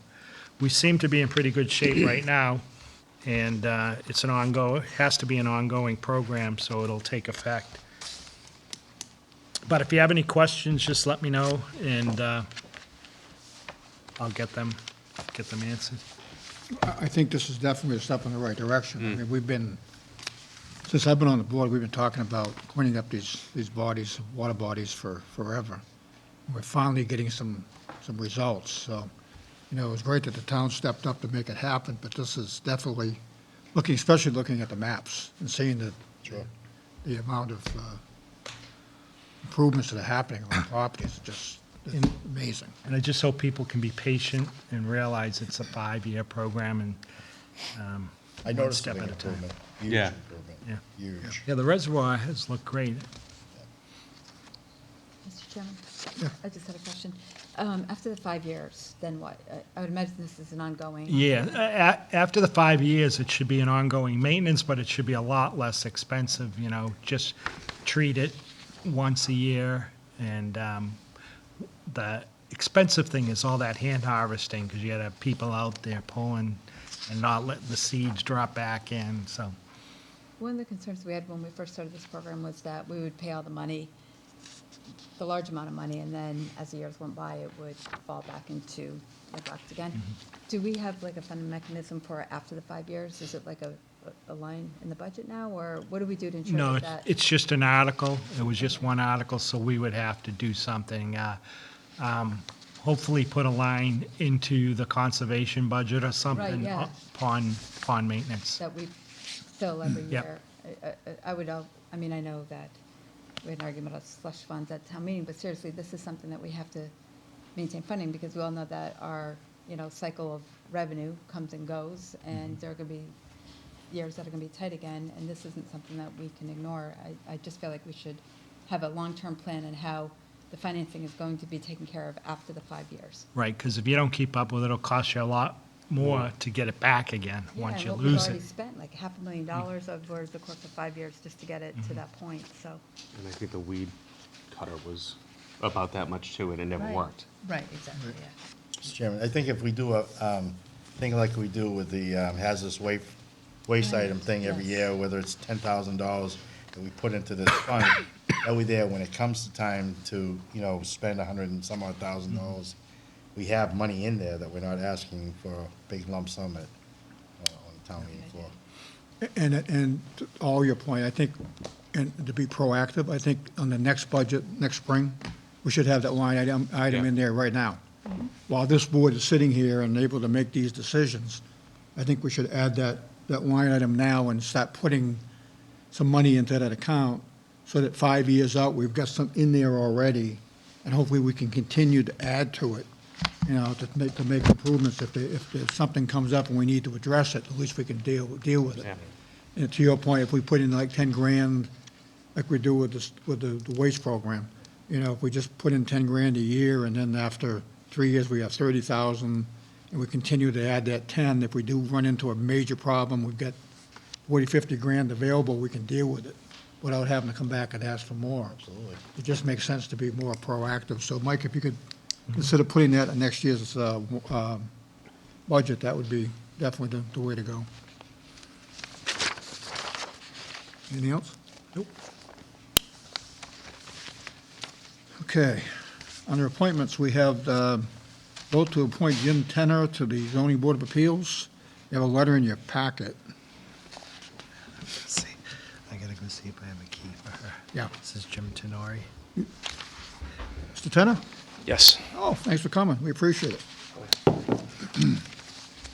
we seem to be in pretty good shape right now, and it's an ongoing, has to be an ongoing program, so it'll take effect. But if you have any questions, just let me know, and I'll get them answered. I think this is definitely a step in the right direction. I mean, we've been, since I've been on the board, we've been talking about cleaning up these bodies, water bodies for forever. We're finally getting some results, so, you know, it was great that the town stepped up to make it happen, but this is definitely especially looking at the maps and seeing the amount of improvements that are happening on properties, is just amazing. And I just hope people can be patient and realize it's a 5-year program, and I one noticed step the at a time. improvement. Huge Yeah. improvement. Yeah. Huge. Yeah, the reservoir has looked great. Mr. Chairman? Yeah. I just had a question. After the 5 years, then what? I would imagine this is an ongoing. Yeah, after the 5 years, it should be an ongoing maintenance, but it should be a lot less expensive, you know, just treat it once a year, and the expensive thing is all that hand harvesting, because you gotta have people out there pulling and not letting the seeds drop back in, so. One of the concerns we had when we first started this program was that we would pay all the money, the large amount of money, and then as the years went by, it would fall back into neglect again. Do we have like a funding mechanism for after the 5 years? Is it like a line in the budget now, or what do we do to ensure No, that? it's just an article. It was just one article, so we would have to do something. hopefully put a line into the conservation budget or something yeah. pond maintenance. That we fill every Yep. year. I would, I mean, I know that we had an argument about slush funds at town meeting, but seriously, this is something that we have to maintain funding, because we all know that our, cycle of revenue comes and goes, and there are going to be years that are going to be tight again, and this isn't something that we can ignore. I just feel like we should have a long-term plan on how the financing is going to be taken care of after the 5 years. Right, because if you don't keep up with it, it'll cost you a lot more to get it back again once you Yeah, and lose we've it. already spent like $500,000 over the course of 5 years just to get it to that point, so. And I think the weed cutter was about that much too, and it never worked. Right, exactly, yeah. Mr. Chairman, I think if we do a, thing like we do with the hazardous waste item thing every Yes. year, whether it's $10,000 that we put into this fund, that way there, when it comes to time to, spend 100 and some odd $1,000, we have money in there that we're not asking for a big lump sum on the town meeting floor. And to all your point, I think, and to be proactive, I think on the next budget, next spring, we should have that line item in there right now. While this board is sitting here and able to make these decisions, I think we should add that line item now and start putting some money into that account so that 5 years out, we've got some in there already, and hopefully we can continue to add to it, to make improvements. If there's something comes up and we need to address it, at least we can deal with it. Yeah. And to your point, if we put in like 10 grand, like we do with the waste program, if we just put in 10 grand a year, and then after 3 years, we have 30,000, and we continue to add that 10, if we do run into a major problem, we've got 40, 50 grand available, we can deal with it without having to come back and ask for more. Absolutely. It just makes sense to be more proactive. So, Mike, if you could consider putting that in next year's budget, that would be definitely the way to go. Anything else? Nope. Okay. Under appointments, we have vote to appoint Jim Tenner to the Zoning Board of Appeals. You have a letter in your packet. See, I gotta go see if I have a key for her. Yeah. This is Jim Tenori. Mr. Tenner? Yes. Oh, thanks for coming. We appreciate it.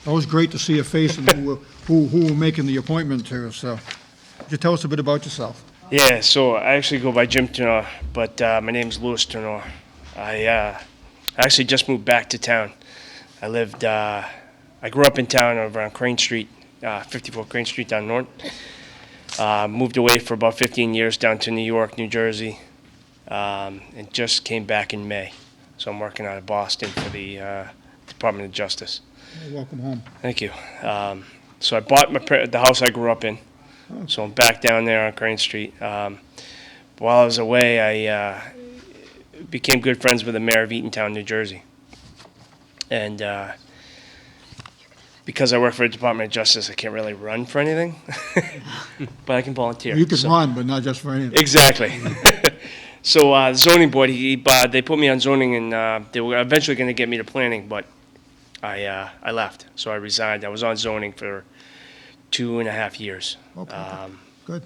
Always great to see a face and who we're making the appointment to, so. Could you tell us a bit about yourself? Yeah, so I actually go by Jim Tenor, but my name's Louis Tenor. I actually just moved back to town. I grew up in town over on Crane Street, 54 Crane Street down north. Moved away for about 15 years down to New York, New Jersey, and just came back in May. So I'm working out of Boston for the Department of Justice. Welcome home. Thank you. So I bought the house I grew up in. So I'm back down there on Crane Street. While I was away, I became good friends with the mayor of Eatontown, New Jersey. And because I work for the Department of Justice, I can't really run for anything, but I can volunteer. You can So- run, but not just for anything. Exactly. So the zoning board, they put me on zoning, and they were eventually going to get me to planning, but I left. So I resigned. I was on zoning for 2.5 years. Okay, good.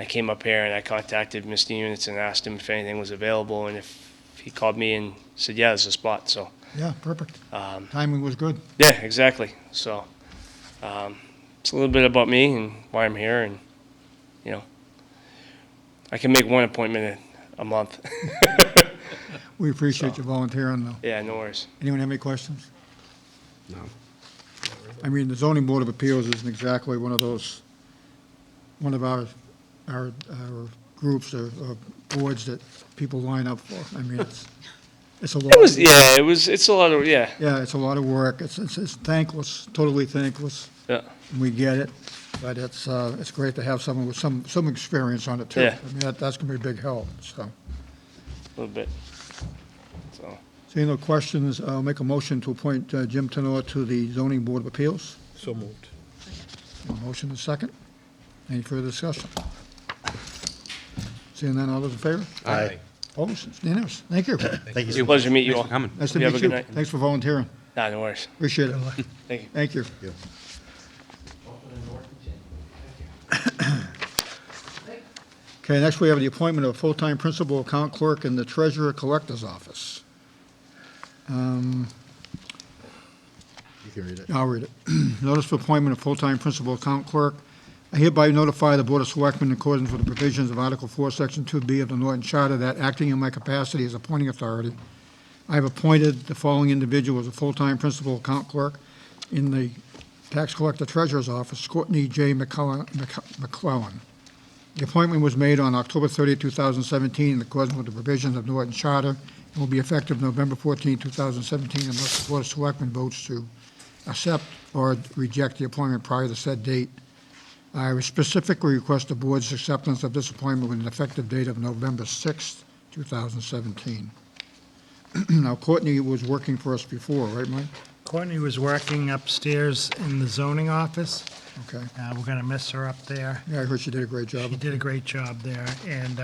I came up here and I contacted Mr. Units and asked him if anything was available, and if he called me and said, yeah, there's a spot. So Yeah, perfect. Timing was good. yeah, exactly. So it's a little bit about me and why I'm here, and I can make one appointment a month. We appreciate you volunteering, though. Yeah, no worries. Anyone have any questions? No. I mean, the zoning board of appeals isn't exactly one of our groups or boards that people line up for. I mean, it's a lot. It's a lot of, yeah. Yeah, it's a lot of work. It's thankless, totally thankless. Yeah. We get it, but it's great to have someone with some experience on it, too. Yeah. I mean, that's gonna be a big help, so. A little bit. So, Seeing no questions, I'll make a motion to appoint Jim Tenor to the zoning board of appeals. So moved. A motion and second. Any further discussion? Seeing none, all those in favor? Aye. Opposed? It's unanimous. Thank you. Thank you. pleasure to meet you Thanks all. for coming. Nice to You have meet a good you. night. Thanks for volunteering. Nah, no worries. Appreciate it. Thank you. Thank you. Yeah. Okay, next we have the appointment of full-time principal account clerk in the treasurer collector's office. You can read it. I'll read it. Notice for appointment of full-time principal account clerk. I hereby notify the Board of Selectmen in accordance with the provisions of Article 4, Section 2B of the Norton Charter that acting in my capacity as appointing authority, I have appointed the following individual as a full-time principal account clerk in the Tax Collector Treasurer's Office, Courtney J. McClellan. The appointment was made on October 30, 2017, in accordance with the provisions of Norton Charter, and will be effective November 14, 2017, unless the Board of Selectmen votes to accept or reject the appointment prior to said date. I specifically request the Board's acceptance of this appointment with an effective date of November 6, 2017. Now, Courtney was working for us before, right, Mike? Courtney was working upstairs in the zoning office. Okay. We're going to miss her up there. Yeah, I heard she did a great job. She did a great job there, and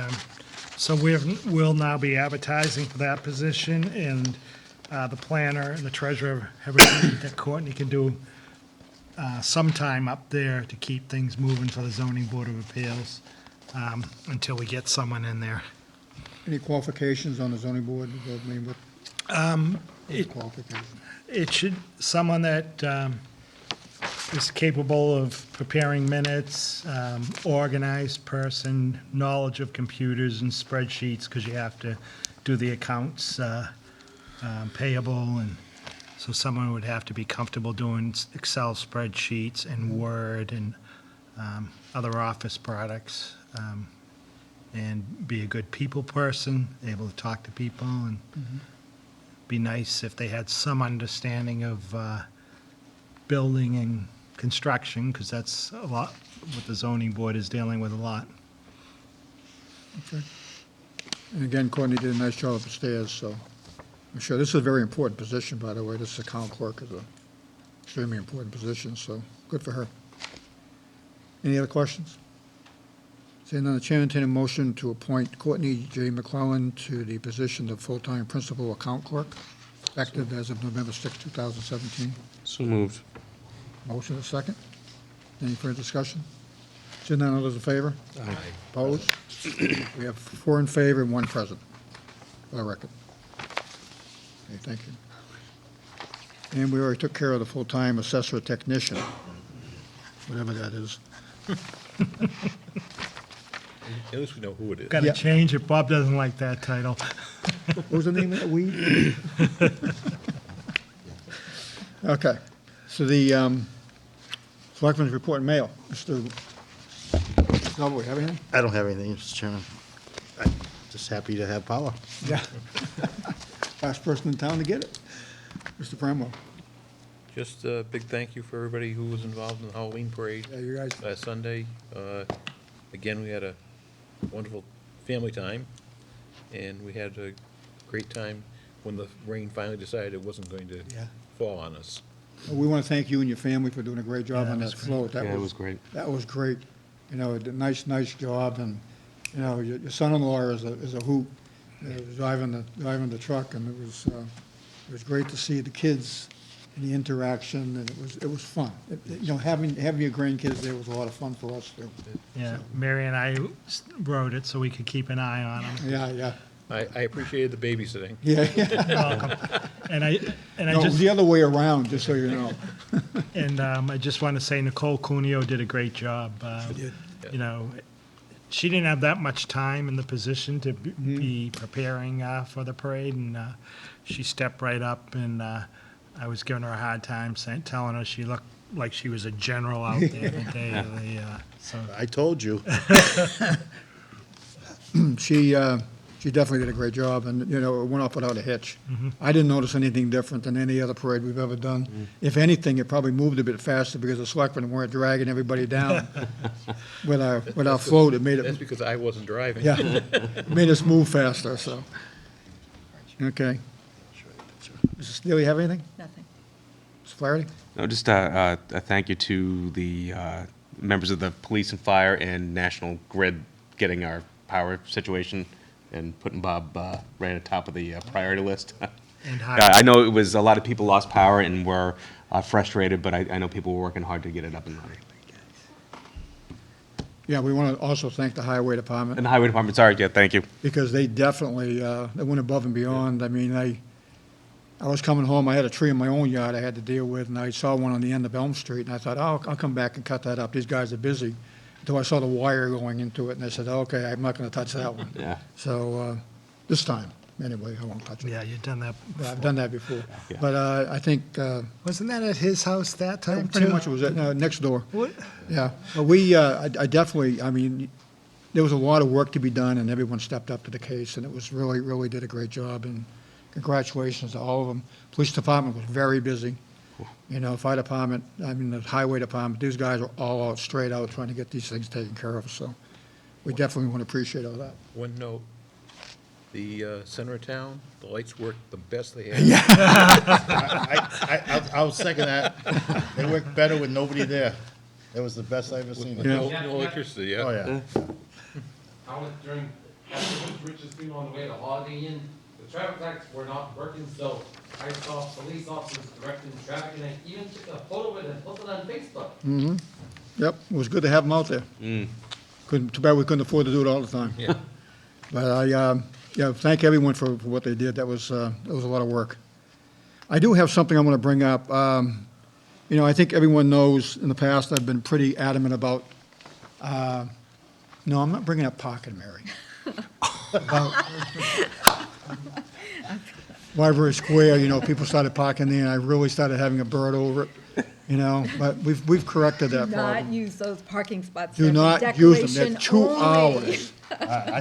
so we'll now be advertising for that position, and the planner and the treasurer have agreed that Courtney can do some time up there to keep things moving for the zoning board of appeals until we get someone in there. Any qualifications on the zoning board? I mean, what qualifications? It should, someone that is capable of preparing minutes, organized person, knowledge of computers and spreadsheets, because you have to do the accounts payable, and so someone would have to be comfortable doing Excel spreadsheets and Word and other office products, and be a good people person, able to talk to people, and be nice if they had some understanding of building and construction, because that's a lot what the zoning board is dealing with a lot. Okay. And again, Courtney did a nice job upstairs, so I'm sure this is a very important position, by the way. This account clerk is an extremely important position, so good for her. Any other questions? Seeing none, the chair entertains a motion to appoint Courtney J. McClellan to the position of full-time principal account clerk, effective as of November 6, 2017. So moved. Motion is second. Any further discussion? Seeing none, all those in favor? Aye. Opposed? We have 4 in favor and 1 present, for the record. Okay, thank you. And we already took care of the full-time assessor technician, whatever that is. At least we know who it is. Got to Yeah. change it. Bob doesn't like that title. What was the name of that weed? Okay, so the Selectmen's report and mail. Mr. Noble, we have anything? I don't have anything, Mr. Chairman. I'm just happy to have power. Yeah. Last person in town to get it. Mr. Bramwell. Just a big thank you for everybody who was involved in the Halloween parade Yeah, you guys, last Sunday. Again, we had a wonderful family time, and we had a great time when the rain finally decided it wasn't going to Yeah. fall on us. we want to thank you and your family for doing a great job Yeah, on that that was float. Yeah, it was great. That was great. You know, a nice job, and, you know, your son-in-law is a hoot, driving the truck, and it was great to see the kids and the interaction, and it was fun. You know, having your grandkids there was a lot of fun for us, too. Yeah, Mary and I wrote it so we could keep an eye on them. Yeah. I appreciated the babysitting. Yeah. And I No, it was just, the other way around, just so you know. and I just want to say Nicole Cuneo did a great job. did. You know, she didn't have that much time in the position to be preparing for the parade, and she stepped right up, and I was giving her a hard time, telling her she looked like she was a general out there the day of the, so. I told you. She definitely did a great job, and, you know, it went off without a hitch. I didn't notice anything different than any other parade we've ever done. If anything, it probably moved a bit faster because the selectmen weren't dragging everybody down with our float. It made That's it, because I wasn't driving. yeah, made us move faster, so. Okay. Mrs. Steele, you have anything? Nothing. Mr. Flaherty? No, just a thank you to the members of the police and fire and National Grid getting our power situation and putting Bob right at the top of the priority list. And I know it was, a lot of people lost power and were frustrated, but I know people were working hard to get it up and running. Yeah, we want to also thank the Highway Department, And the highway department, sorry, yeah, thank you. because they definitely, they went above and beyond. I mean, I was coming home, I had a tree in my own yard I had to deal with, and I saw one on the end of Elm Street, and I thought, oh, I'll come back and cut that up. These guys are busy. Until I saw the wire going into it, and I said, okay, I'm not going to touch that one. Yeah. So this time, anyway, I won't touch it. Yeah, you've done that. But I've done that before. Yeah. But I think Wasn't that at his house that time, too? pretty much it was next door. What? Yeah, but I definitely, I mean, there was a lot of work to be done, and everyone stepped up to the case, and it was really, really did a great job, and congratulations to all of them. Police department was very busy. You know, fire department, I mean, the highway department, these guys are all out, straight out, trying to get these things taken care of, so we definitely want to appreciate all that. One note, the center of town, the lights work the best they have. I was thinking that. They worked better with nobody there. It was the best I've ever seen. Yeah. No electricity, yeah. Oh, yeah. I was during, after Rich's being on the way to Holiday Inn, the traffic lights were not working, so I saw police officers directing traffic, and I even took a photo of it and posted it on Facebook. Yep, it was good to have them out there. Too bad we couldn't afford to do it all the time. Yeah. But thank everyone for what they did. That was a lot of work. I do have something I want to bring up. You know, I think everyone knows in the past I've been pretty adamant about, no, I'm not bringing up parking, Mary. About Library Square, you know, people started parking there, and I really started having a bird over it, you know, but we've corrected that Not problem. use those parking spots. Do They're for not use them, they're decoration 2 only. hours,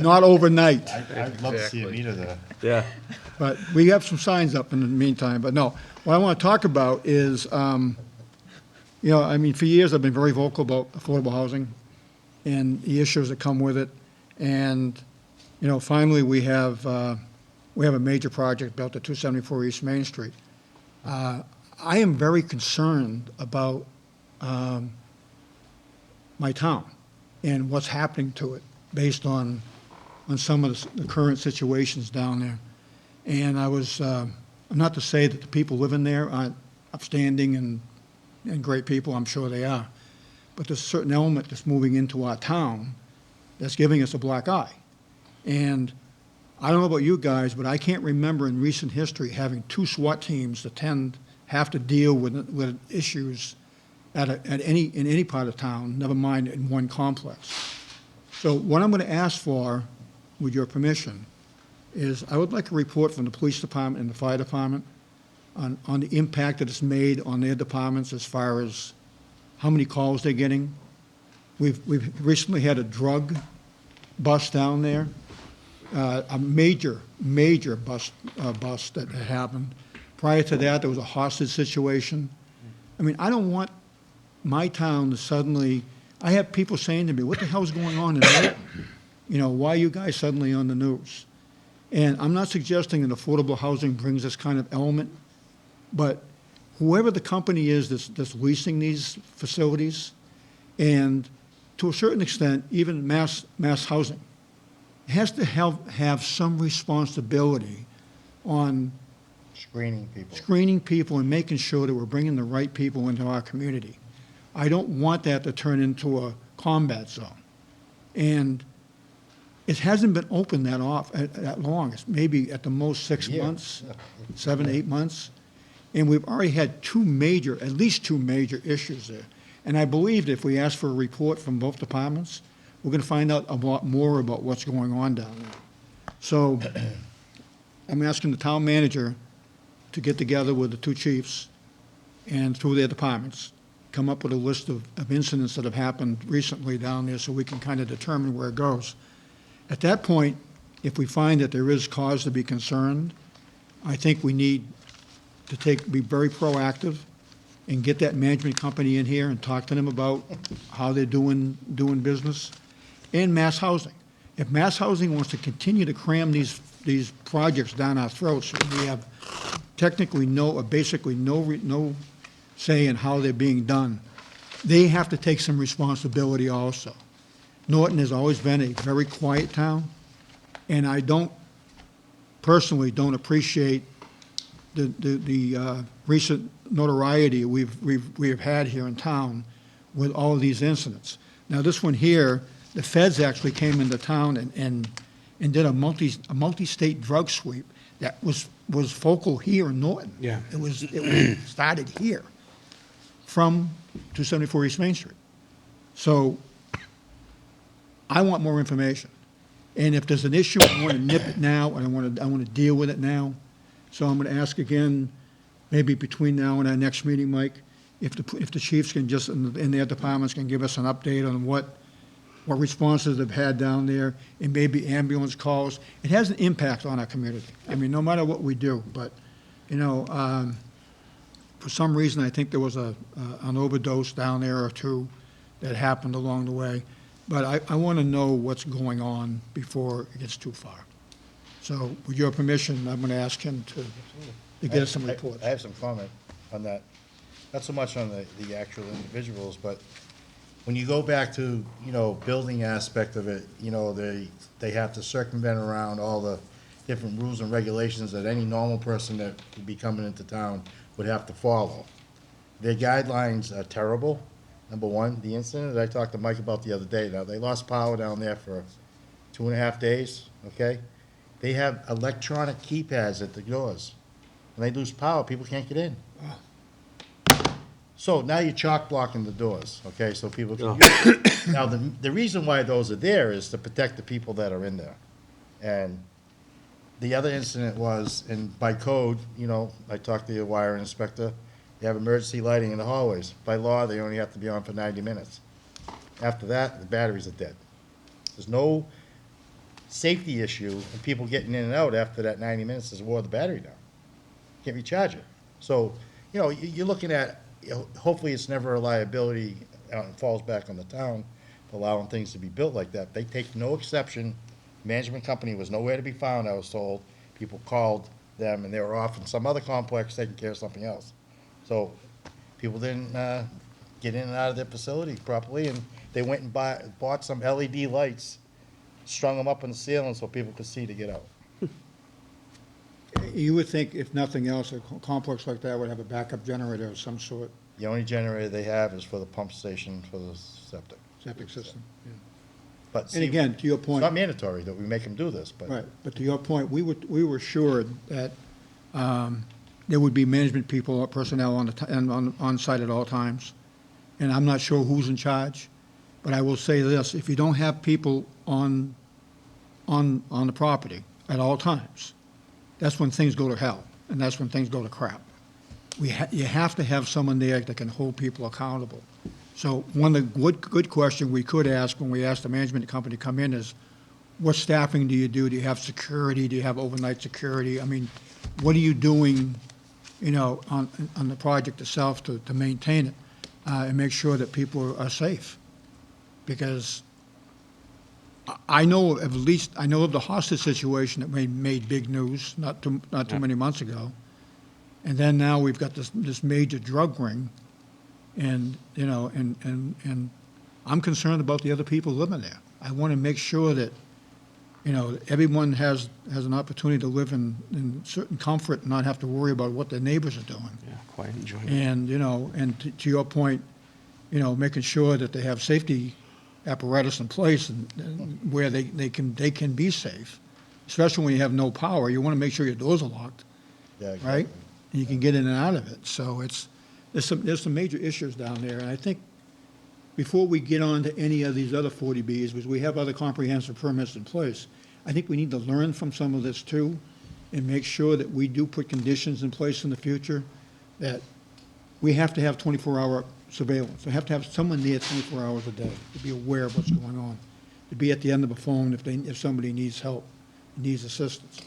not overnight. I'd love to see a meter there. Yeah. But we have some signs up in the meantime, but no. What I want to talk about is, you know, I mean, for years I've been very vocal about affordable housing and the issues that come with it. And, you know, finally we have a major project built at 274 East Main Street. I am very concerned about my town and what's happening to it based on some of the current situations down there. And I was, not to say that the people living there aren't upstanding and great people, I'm sure they are, but there's a certain element that's moving into our town that's giving us a black eye. And I don't know about you guys, but I can't remember in recent history having 2 SWAT teams that have to deal with issues in any part of town, never mind in one complex. So what I'm going to ask for, with your permission, is I would like a report from the police department and the fire department on the impact that it's made on their departments as far as how many calls they're getting. We've recently had a drug bust down there, a major bust that had happened. Prior to that, there was a hostage situation. I mean, I don't want my town to suddenly, I have people saying to me, what the hell's going on in there? You know, why are you guys suddenly on the news? And I'm not suggesting that affordable housing brings this kind of element, but whoever the company is that's leasing these facilities, and to a certain extent, even mass housing, has to have some responsibility on screening people and making sure that we're bringing the right people into our community. I don't want that to turn into a combat zone. And it hasn't been open that long. It's maybe at the most 6 months, 7, 8 months. And we've already had at least two major issues there. And I believe that if we ask for a report from both departments, we're going to find out a lot more about what's going on down there. So I'm asking the town manager to get together with the 2 chiefs and through their departments, come up with a list of incidents that have happened recently down there so we can kind of determine where it goes. At that point, if we find that there is cause to be concerned, I think we need to be very proactive and get that management company in here and talk to them about how they're doing business. And mass housing. If mass housing wants to continue to cram these projects down our throats, we have technically basically no say in how they're being done. They have to take some responsibility also. Norton has always been a very quiet town, and I personally don't appreciate the recent notoriety we have had here in town with all of these incidents. Now, this one here, the feds actually came into town and did a multi-state drug sweep that was was focal here in Norton. Yeah. It was started here from 274 East Main Street. So I want more information. And if there's an issue, I want to nip it now, and I want to deal with it now. So I'm going to ask again, maybe between now and our next meeting, Mike, if the chiefs can just, in their departments, can give us an update on what responses they've had down there, and maybe ambulance calls. It has an impact on our community. I mean, no matter what we do, but, for some reason, I think there was an overdose down there or two that happened along the way. But I want to know what's going on before it gets too far. So with your permission, I'm going to ask him to get us some reports. I have some comment on that. Not so much on the actual individuals, but when you go back to, building aspect of it, they have to circumvent around all the different rules and regulations that any normal person that would be coming into town would have to follow. Their guidelines are terrible. Number one, the incident that I talked to Mike about the other day, now, they lost power down there for 2.5 days, okay? They have electronic keypads at the doors. When they lose power, people can't get in. So now you're chalk blocking the doors, okay, so people can use it. Now, the reason why those are there is to protect the people that are in there. And the other incident was, and by code, I talked to your wire inspector, they have emergency lighting in the hallways. By law, they only have to be on for 90 minutes. After that, the batteries are dead. There's no safety issue and people getting in and out after that 90 minutes has wore the battery down. Can't recharge it. So, you're looking at, hopefully it's never a liability and falls back on the town for allowing things to be built like that. They take no exception. Management company was nowhere to be found, I was told. People called them and they were off in some other complex taking care of something else. So people didn't get in and out of their facility properly, and they went and bought some LED lights, strung them up in the ceiling so people could see to get out. You would think, if nothing else, a complex like that would have a backup generator of some sort, The only generator they have is for the pump station for the septic. septic system. Yeah. But And see, again, to your it's point. not mandatory that we make them do this, but. Right, but to your point, we were sure that there would be management people or personnel on site at all times. And I'm not sure who's in charge, but I will say this, if you don't have people on the property at all times, that's when things go to hell, and that's when things go to crap. You have to have someone there that can hold people accountable. So one of the good question we could ask when we ask the management company to come in is, what staffing do you do? Do you have security? Do you have overnight security? I mean, what are you doing, on the project itself to maintain it and make sure that people are safe? Because I know of the hostage situation that made big news not too many months ago. And then now we've got this major drug ring, and and I'm concerned about the other people living there. I want to make sure that everyone has an opportunity to live in certain comfort and not have to worry about what their neighbors are doing. Yeah, quiet enjoyment. And and to your point, making sure that they have safety apparatus in place and where they can be safe, especially when you have no power. You want to make sure your doors are locked, Yeah, right? And you can get in and out of it. So there's some major issues down there. And I think before we get on to any of these other 40Bs, because we have other comprehensive permits in place, I think we need to learn from some of this too and make sure that we do put conditions in place in the future that we have to have 24-hour surveillance. We have to have someone there 24 hours a day to be aware of what's going on, to be at the end of the phone if somebody needs help, needs assistance.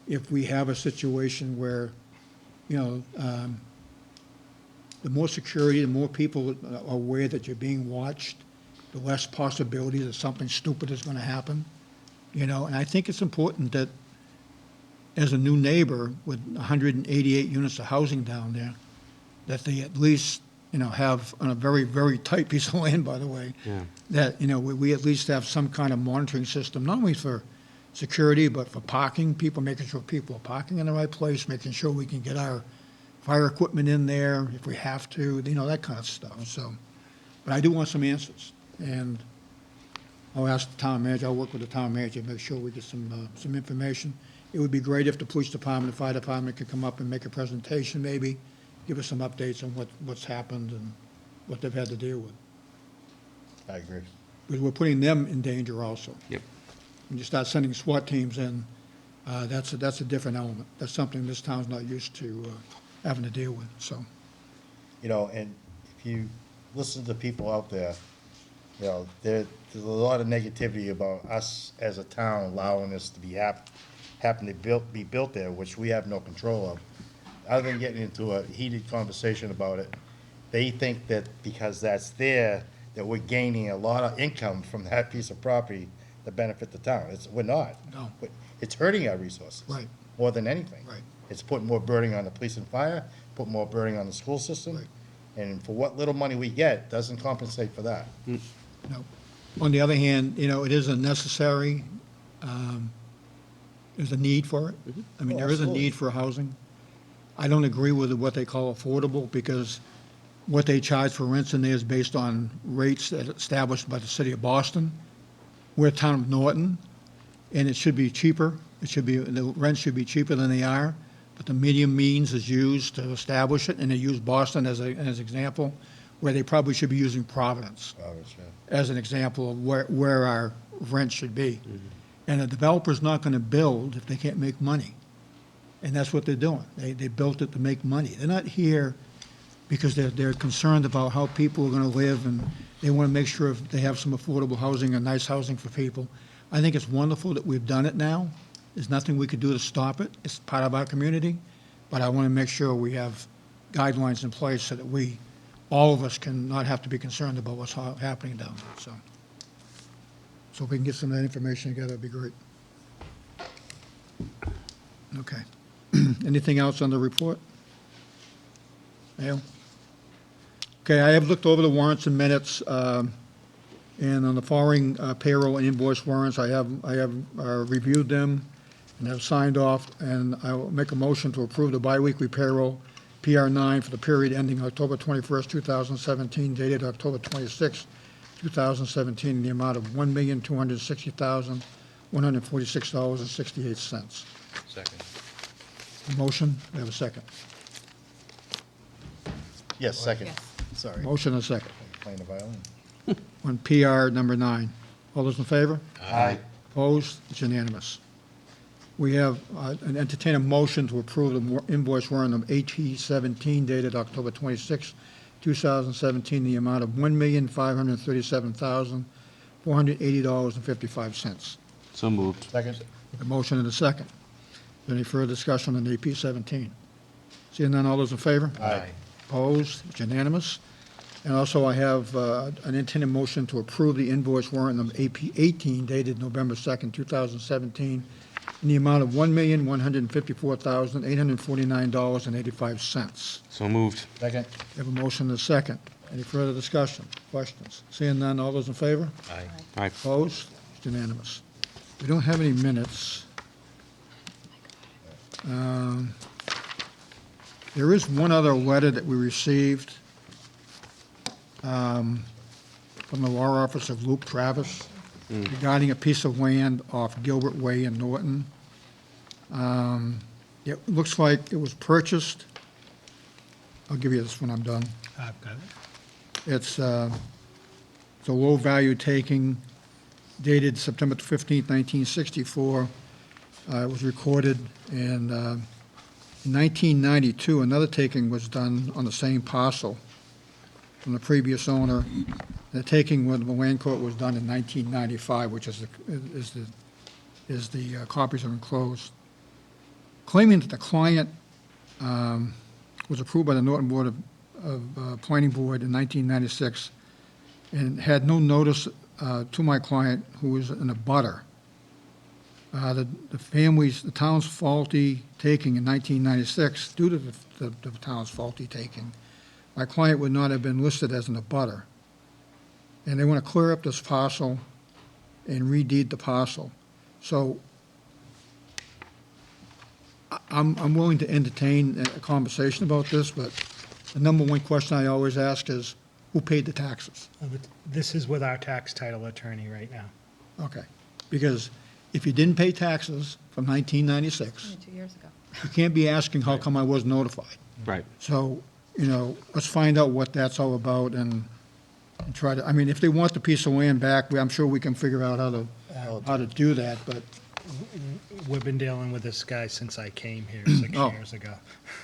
If we have a situation where, the more security, the more people are aware that you're being watched, the less possibility that something stupid is going to happen. And I think it's important that as a new neighbor with 188 units of housing down there, that they at least, have on a very, very tight piece of land, by the way, that, we at least have some kind of monitoring system, not only for security, but for parking, making sure people are parking in the right place, making sure we can get our fire equipment in there if we have to, that kind of stuff. So, but I do want some answers. And I'll ask the town manager, I'll work with the town manager to make sure we get some information. it would be great if the police department, the fire department could come up and make a presentation maybe, give us some updates on what's happened and what they've had to deal with. I agree. Because we're putting them in danger also. Yep. When you start sending SWAT teams in, that's a different element. That's something this town's not used to having to deal with, so. You know, and if you listen to people out there, you know, there's a lot of negativity about us as a town allowing this to happen to be built there, which we have no control of. Other than getting into a heated conversation about it, they think that because that's there, that we're gaining a lot of income from that piece of property to benefit the town. We're not. No. It's hurting our resources. Right. More than anything. Right. It's putting more burden on the police and fire, putting more burden on the school system. Right. And for what little money we get, doesn't compensate for that. No. On the other hand, you know, it is a necessary, there's a need for it. I mean, Oh, there is a absolutely. need for housing. I don't agree with what they call affordable, because what they charge for rents in there is based on rates that are established by the city of Boston. We're a town of Norton, and it should be cheaper. It should be, the rents should be cheaper than they are, but the medium means is used to establish it, and they use Boston as an example, where they probably should be using Providence as an example of where our rent should be. And a developer's not gonna build if they can't make money. And that's what they're doing. They built it to make money. They're not here because they're concerned about how people are gonna live, and they wanna make sure they have some affordable housing and nice housing for people. I think it's wonderful that we've done it now. There's nothing we could do to stop it. It's part of our community. But I wanna make sure we have guidelines in place so that all of us can not have to be concerned about what's happening down there, so. So if we can get some of that information together, it'd be great. Okay. Anything else on the report? Dale? Okay, I have looked over the warrants and minutes, and on the following payroll and invoice warrants, I have reviewed them and have signed off, and I will make a motion to approve the biweekly payroll, PR 9, for the period ending October 21st, 2017, dated October 26th, 2017, in the amount of $1,260,146.68. Second. Motion, we have a second. Yes, second. Sorry. Motion and a second Playing the violin. on PR number 9. All those in favor? Aye. Opposed? It's unanimous. We have an entertain a motion to approve the invoice warrant of AP 17 dated October 26, 2017, the amount of $1,537,480.55. So moved. Second? A motion and a second. Any further discussion on AP 17? Seeing none, all those in favor? Aye. Opposed? It's unanimous. And also, I have an intended motion to approve the invoice warrant of AP 18 dated November 2nd, 2017, in the amount of $1,154,849.85. So moved. Second? We have a motion and a second. Any further discussion, questions? Seeing none, all those in favor? Aye. Aye. Opposed? It's unanimous. We don't have any minutes. There is one other letter that we received from the law office of Luke Travis regarding a piece of land off Gilbert Way in Norton. It looks like it was purchased. I'll give you this when I'm done. I've got it. It's a low-value taking dated September 15th, 1964. It was recorded, and in 1992, another taking was done on the same parcel from the previous owner. The taking with the land court was done in 1995, which is the copies are enclosed. Claiming that the client was approved by the Norton Board of Planning Board in 1996 and had no notice to my client, who was in a butter. The town's faulty taking in 1996, due to the town's faulty taking, my client would not have been listed as an abutter. And they want to clear up this parcel and redeed the parcel. So I'm willing to entertain a conversation about this, but the number one question I always ask is, who paid the taxes? This is with our tax title attorney right now. Okay, because if you didn't pay taxes from 1996, Only 2 years ago. you can't be asking how come I wasn't notified. Right. So, let's find out what that's all about and try to, I mean, if they want the piece of land back, I'm sure we can figure out how to do that, but, We've been dealing with this guy since I came here 6 Oh. years ago.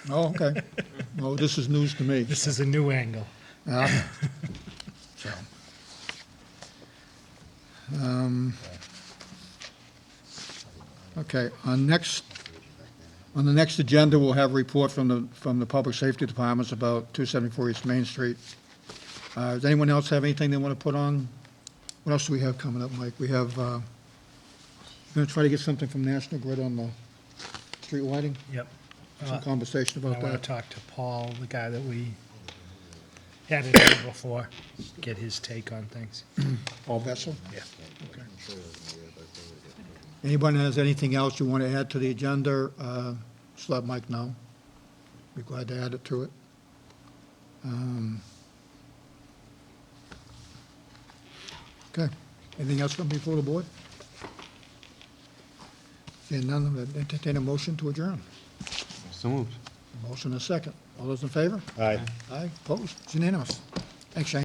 oh, okay. Well, this is news to me. This is a new angle. Yeah. So. Okay, on the next agenda, we'll have a report from the Public Safety Departments about 274 East Main Street. Does anyone else have anything they want to put on? What else do we have coming up, Mike? We have, going to try to get something from National Grid on the street lighting? Yep. Some conversation I about want that. to talk to Paul, the guy that we had it here before, get his take on things. Paul Vessel? Yeah. Okay. Anyone has anything else you want to add to the agenda, just let Mike know. Be glad to add it to it. Okay, anything else come before the board? Seeing none, I'd entertain a motion to adjourn. So moved. Motion and a second. All those in favor? Aye. Aye, opposed? It's unanimous. Thanks, Shane.